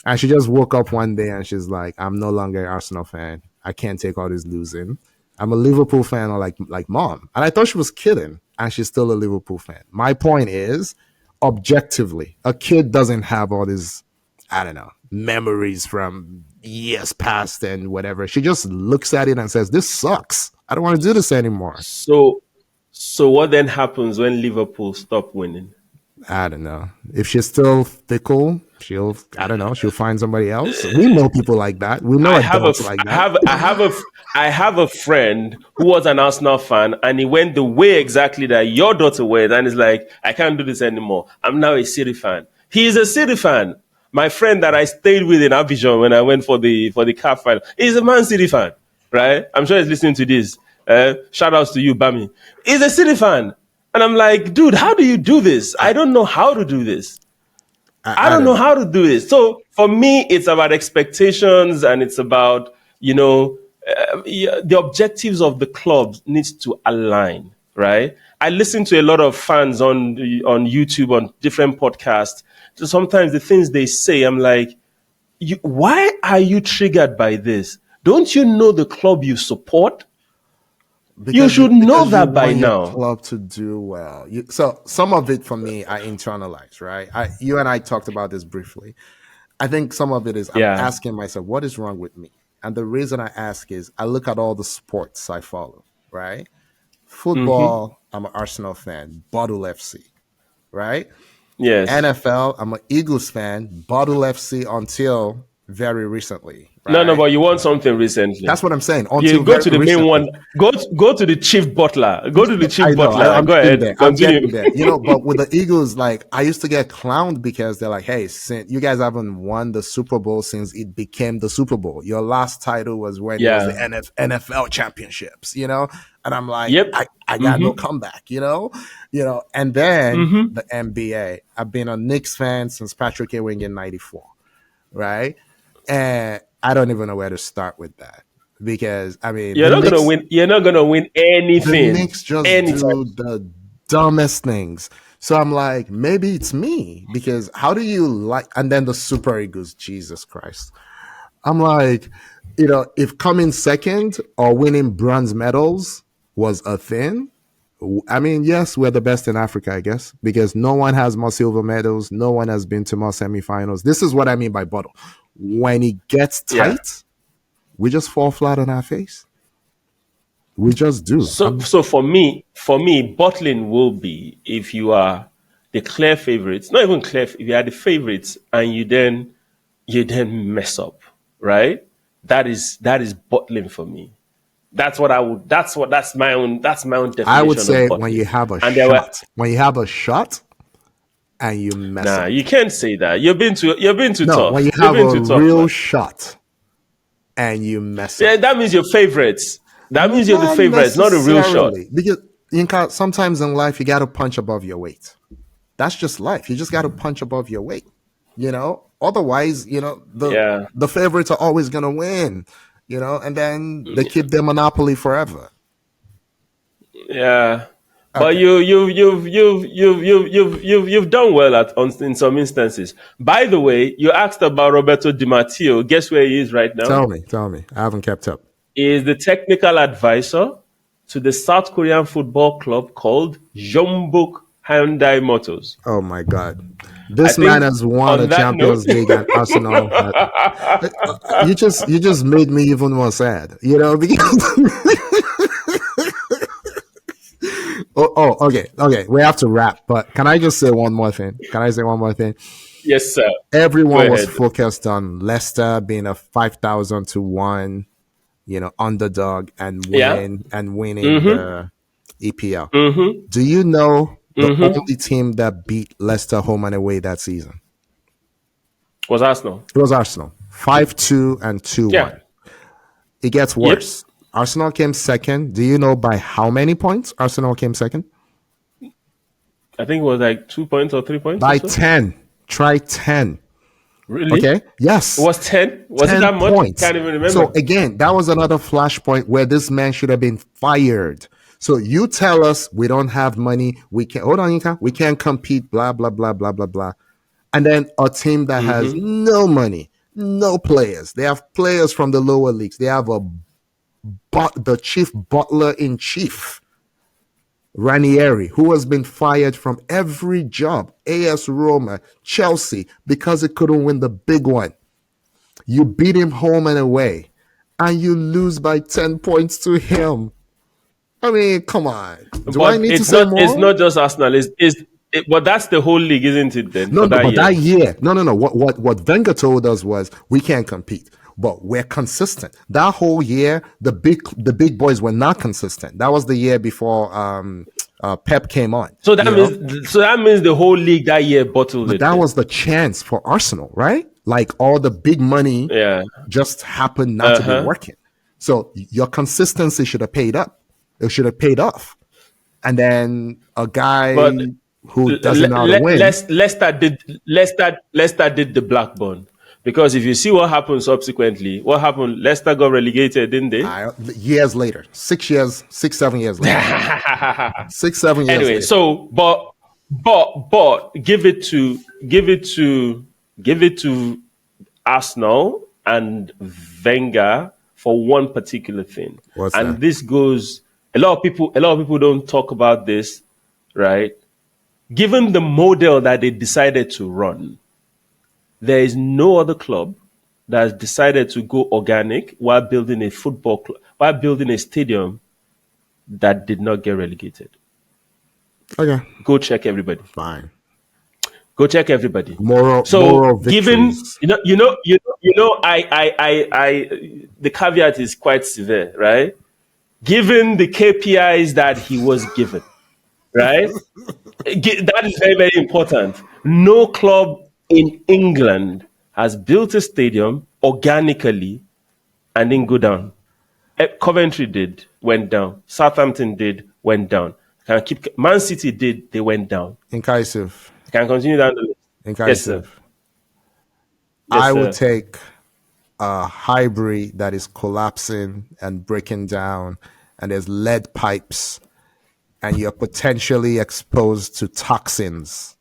And she just woke up one day and she's like, I'm no longer an Arsenal fan. I can't take all this losing. I'm a Liverpool fan, or like mom. And I thought she was kidding, and she's still a Liverpool fan. My point is, objectively, a kid doesn't have all these, I don't know, memories from years past and whatever. She just looks at it and says, this sucks. I don't want to do this anymore. So what then happens when Liverpool stop winning? I don't know. If she's still fickle, she'll find somebody else. We know people like that. We know adults like that. I have a friend who was an Arsenal fan, and he went the way exactly that your daughter went, and he's like, I can't do this anymore. I'm now a City fan. He is a City fan. My friend that I stayed with in Abidjan when I went for the cup final, he's a Man City fan, right? I'm sure he's listening to this. Shout outs to you, Bami. He's a City fan. And I'm like, dude, how do you do this? I don't know how to do this. I don't know how to do this. So for me, it's about expectations, and it's about, the objectives of the club needs to align, right? I listen to a lot of fans on YouTube, on different podcasts. So sometimes the things they say, I'm like, why are you triggered by this? Don't you know the club you support? You should know that by now. Club to do well. So some of it for me, I internalize, right? You and I talked about this briefly. I think some of it is I'm asking myself, what is wrong with me? And the reason I ask is I look at all the sports I follow, right? Football, I'm an Arsenal fan, Bottle FC, right? Yes. NFL, I'm an Eagles fan, Bottle FC until very recently, No, no, right? but you want something recently. That's what I'm saying. You Until go very to the main recently. one. Go to the chief butler. Go to the I chief know. butler. I'm Go getting ahead. there. I'm Continue. getting there. But with the Eagles, like I used to get clowned because they're like, "Hey, since you guys haven't won the Super Bowl since it became the Super Bowl. Your last title was when it was the Yeah. NFL championships." And I'm like, Yep. I got no comeback. And then the NBA. I've been a Knicks fan since Patrick Ewing in '94, right? And I don't even know where to start with that because I mean You're not gonna win. You're not gonna win the anything Knicks just anytime. do the dumbest things. So I'm like, maybe it's me because how do you like? And then the Super Eagles, Jesus Christ. I'm like, if coming second or winning bronze medals was a thing, I mean, yes, we're the best in Africa, I guess, because no one has more silver medals. No one has been to more semifinals. This is what I mean by bottle. When it gets Yeah. tight, we just fall flat on our face. We just do. So for me, bottling will be if you are the clear favorites. Not even clear. If you are the favorites and you then mess up, right? That is bottling for me. That's what I would. That's my own I would definition of say when bottling. you have a And there were shot, when you have a shot and you mess nah. up. You can't say that. You've been too No, when tough. you You've have been a too tough, real man. shot and you mess Yeah, up. that means you're favorites. That means you're the Not favorites, not a real shot. necessarily. Because sometimes in life you gotta punch above your weight. That's just life. You just gotta punch above your weight. Otherwise, Yeah. the favorites are always gonna win. And then they keep their monopoly forever. Yeah, but Okay. you've done well in some instances. By the way, you asked about Roberto Di Matteo. Guess where he is right now? Tell me. I haven't kept up. He is the technical advisor to the South Korean football club called Jeonbuk Hyundai Motors. Oh my God. I This man think has won a on that note, Champions League and Arsenal. You just made me even more sad, because okay. We have to wrap, but can I just say one more thing? Can I say one more thing? yes, sir. Go Everyone was ahead. focused on Leicester being a 5,000 to 1, underdog and Yeah. winning the EPL. Do you know the only team that beat Leicester home and away that season? Was Arsenal? It was Arsenal. 5-2 and 2-1. Yeah. It gets Yep. worse. Arsenal came second. Do you know by how many points Arsenal came second? I think it was like 2 points or 3 points or By so. 10. Try 10. Really? Okay? It Yes. was 10? Was it 10 that much? points. Can't even remember. So again, that was another flashpoint where this man should have been fired. So you tell us we don't have money, we can't hold on, Yinka, we can't compete, blah, blah, blah, blah, blah, blah. And then a team that has no money, no players. They have players from the lower leagues. They have the chief butler in chief, Ranieri, who has been fired from every job, AS Roma, Chelsea, because he couldn't win the big one. You beat him home and away, and you lose by 10 points to him. I mean, come on. Do I But need to it's say not. It's more? not just Arsenal. But that's the whole league, isn't it? Then No, for no, that but year. that year, no. What Wenger told us was we can't compete, but we're consistent. That whole year, the big boys were not consistent. That was the year before Pep came on. So that means the whole league that year bottled But it. that Then. was the chance for Arsenal, right? Like all the big money Yeah. just happened not to be working. So your consistency should have paid up. It should have paid off. And then a guy But who doesn't know how to win. Leicester did the Blackburn. Because if you see what happened subsequently, what happened? Leicester got relegated, didn't they? Years later, 7 years later, 6-7 years Anyway, later. so but give it to Arsenal and Wenger for one particular thing. What's and that? this goes a lot of people don't talk about this, right? Given the model that they decided to run, there is no other club that has decided to go organic while building a football club, while building a stadium that did not get relegated. Okay, Go check everybody. fine. Go check everybody. Moral So, given victories. the caveat is quite severe, right? Given the KPIs that he was given, right? That is very, very important. No club in England has built a stadium organically and didn't go down. Coventry did, went down. Southampton did, went down. Man City did, they went down. Incisive. Can continue down the list. Yes, sir. Incisive. Yes, I sir. would take a Highbury that is collapsing and breaking down, and there's lead pipes, and you're potentially exposed to toxins.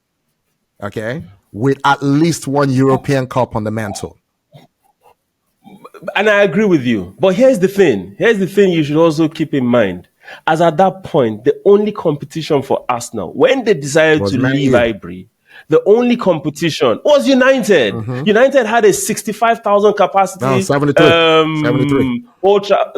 Okay? With at least one European Cup on the mantle. And I agree with you. But here's the thing. Here's the thing you should also keep in mind. As at that point, the only competition for Arsenal, when they decided Was to Man leave U. Highbury, the only competition was United. United had a 65,000 capacity. No, 73. 73.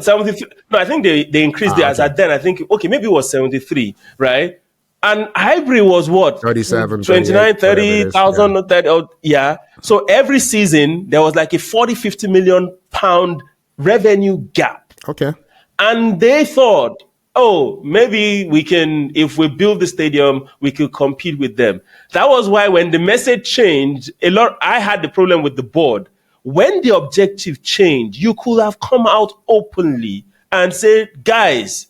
73. No, I think they increased it as okay. at then. I think, okay, maybe it was 73, right? And Highbury was what? 37, 29, 38, 30,000, 30, yeah. So every season, there was like a 40, 50 million pound revenue gap. Okay. And they thought, oh, maybe we can, if we build the stadium, we could compete with them. That was why when the message changed, I had the problem with the board. When the objective changed, you could have come out openly and said, guys,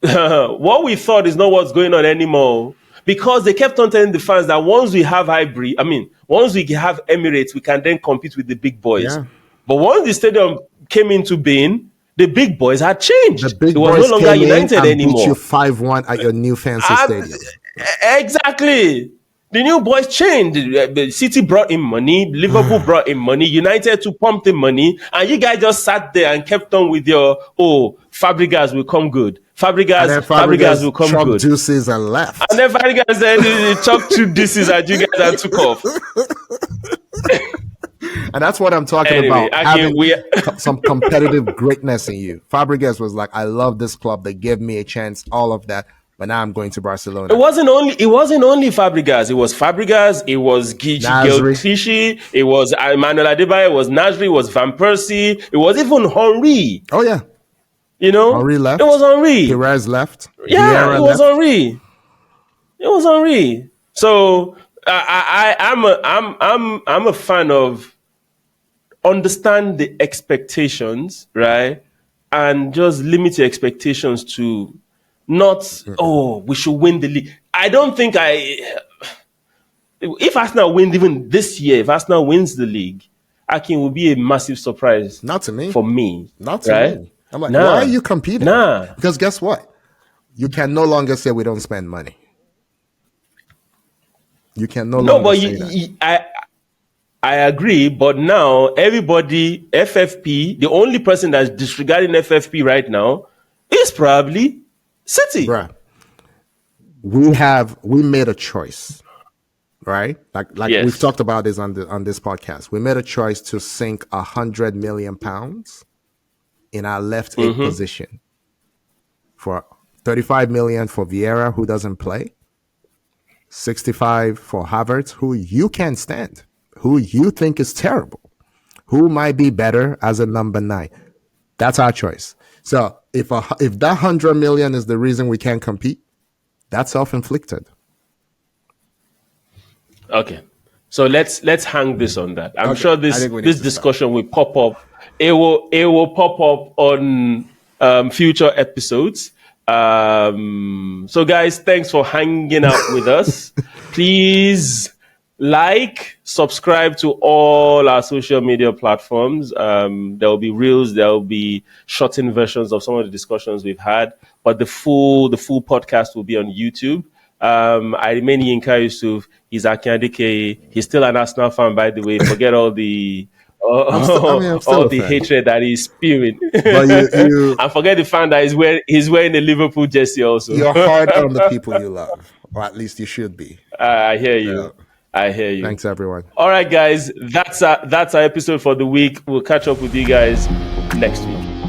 what we thought is not what's going on anymore. Because they kept on telling the fans that once we have once we have Emirates, we can then compete with the big boys. Yeah. But once the stadium came into being, the big boys had changed. The big it was boys no longer came United in and anymore. beat you 5-1 at your new fancy stadium. Exactly. The new boys changed. The City brought in money. Liverpool brought in money. United to pump in money. And you guys just sat there and kept on with your, Fabregas will come good. Fabregas will come good. Deuces and left. And then Fabregas then chucked 2 deuces at you guys and took off. And that's what I'm talking about. Having some competitive greatness in you. Fabregas was like, I love this club. They gave me a chance, all of that. But now I'm going to Barcelona. It wasn't only Fabregas. It was Fabregas. It was Clichy. It was Emmanuel Adebayo. It was Nasri. It was Van Persie. It was even Henry. Oh, yeah. You know? Henry left. It was Henry. Perez left. Yeah, Vieira it was left. Henry. It was Henry. So I'm a fan of understand the expectations, right? And just limit your expectations to not, we should win the league. I don't think if Arsenal wins even this year, if Arsenal wins the league, Akin will be a massive surprise. Not to me. For me. Not to me. I'm like, why are you competing? Because guess what? You can no longer say we don't spend money. You can no longer say that. I agree, but now everybody, FFP, the only person that's disregarding FFP right now is probably City. Bruh. We made a choice, right? Like Yes. we've talked about this on this podcast. We made a choice to sink £100 million in our left eight position for 35 million for Vieira, who doesn't play, 65 for Havertz, who you can't stand, who you think is terrible, who might be better as a number 9. That's our choice. So if that 100 million is the reason we can't compete, that's self-inflicted. Okay, so let's hang this on that. I'm sure this discussion will pop up. It will pop up on future episodes. So guys, thanks for hanging out with us. Please subscribe to all our social media platforms. There will be reels, there will be shortened versions of some of the discussions we've had, but the full podcast will be on YouTube. I remain Yinka Yusuf. He's Akin Adike. He's still an Arsenal fan, by the way. Forget all the all the hatred that he's spewing. But you and forget the fact that he's wearing a Liverpool jersey also. You're hard on the people you love, or at least you should be. I hear you. I hear you. Thanks, everyone. All right, guys, that's our episode for the week. We'll catch up with you guys next week.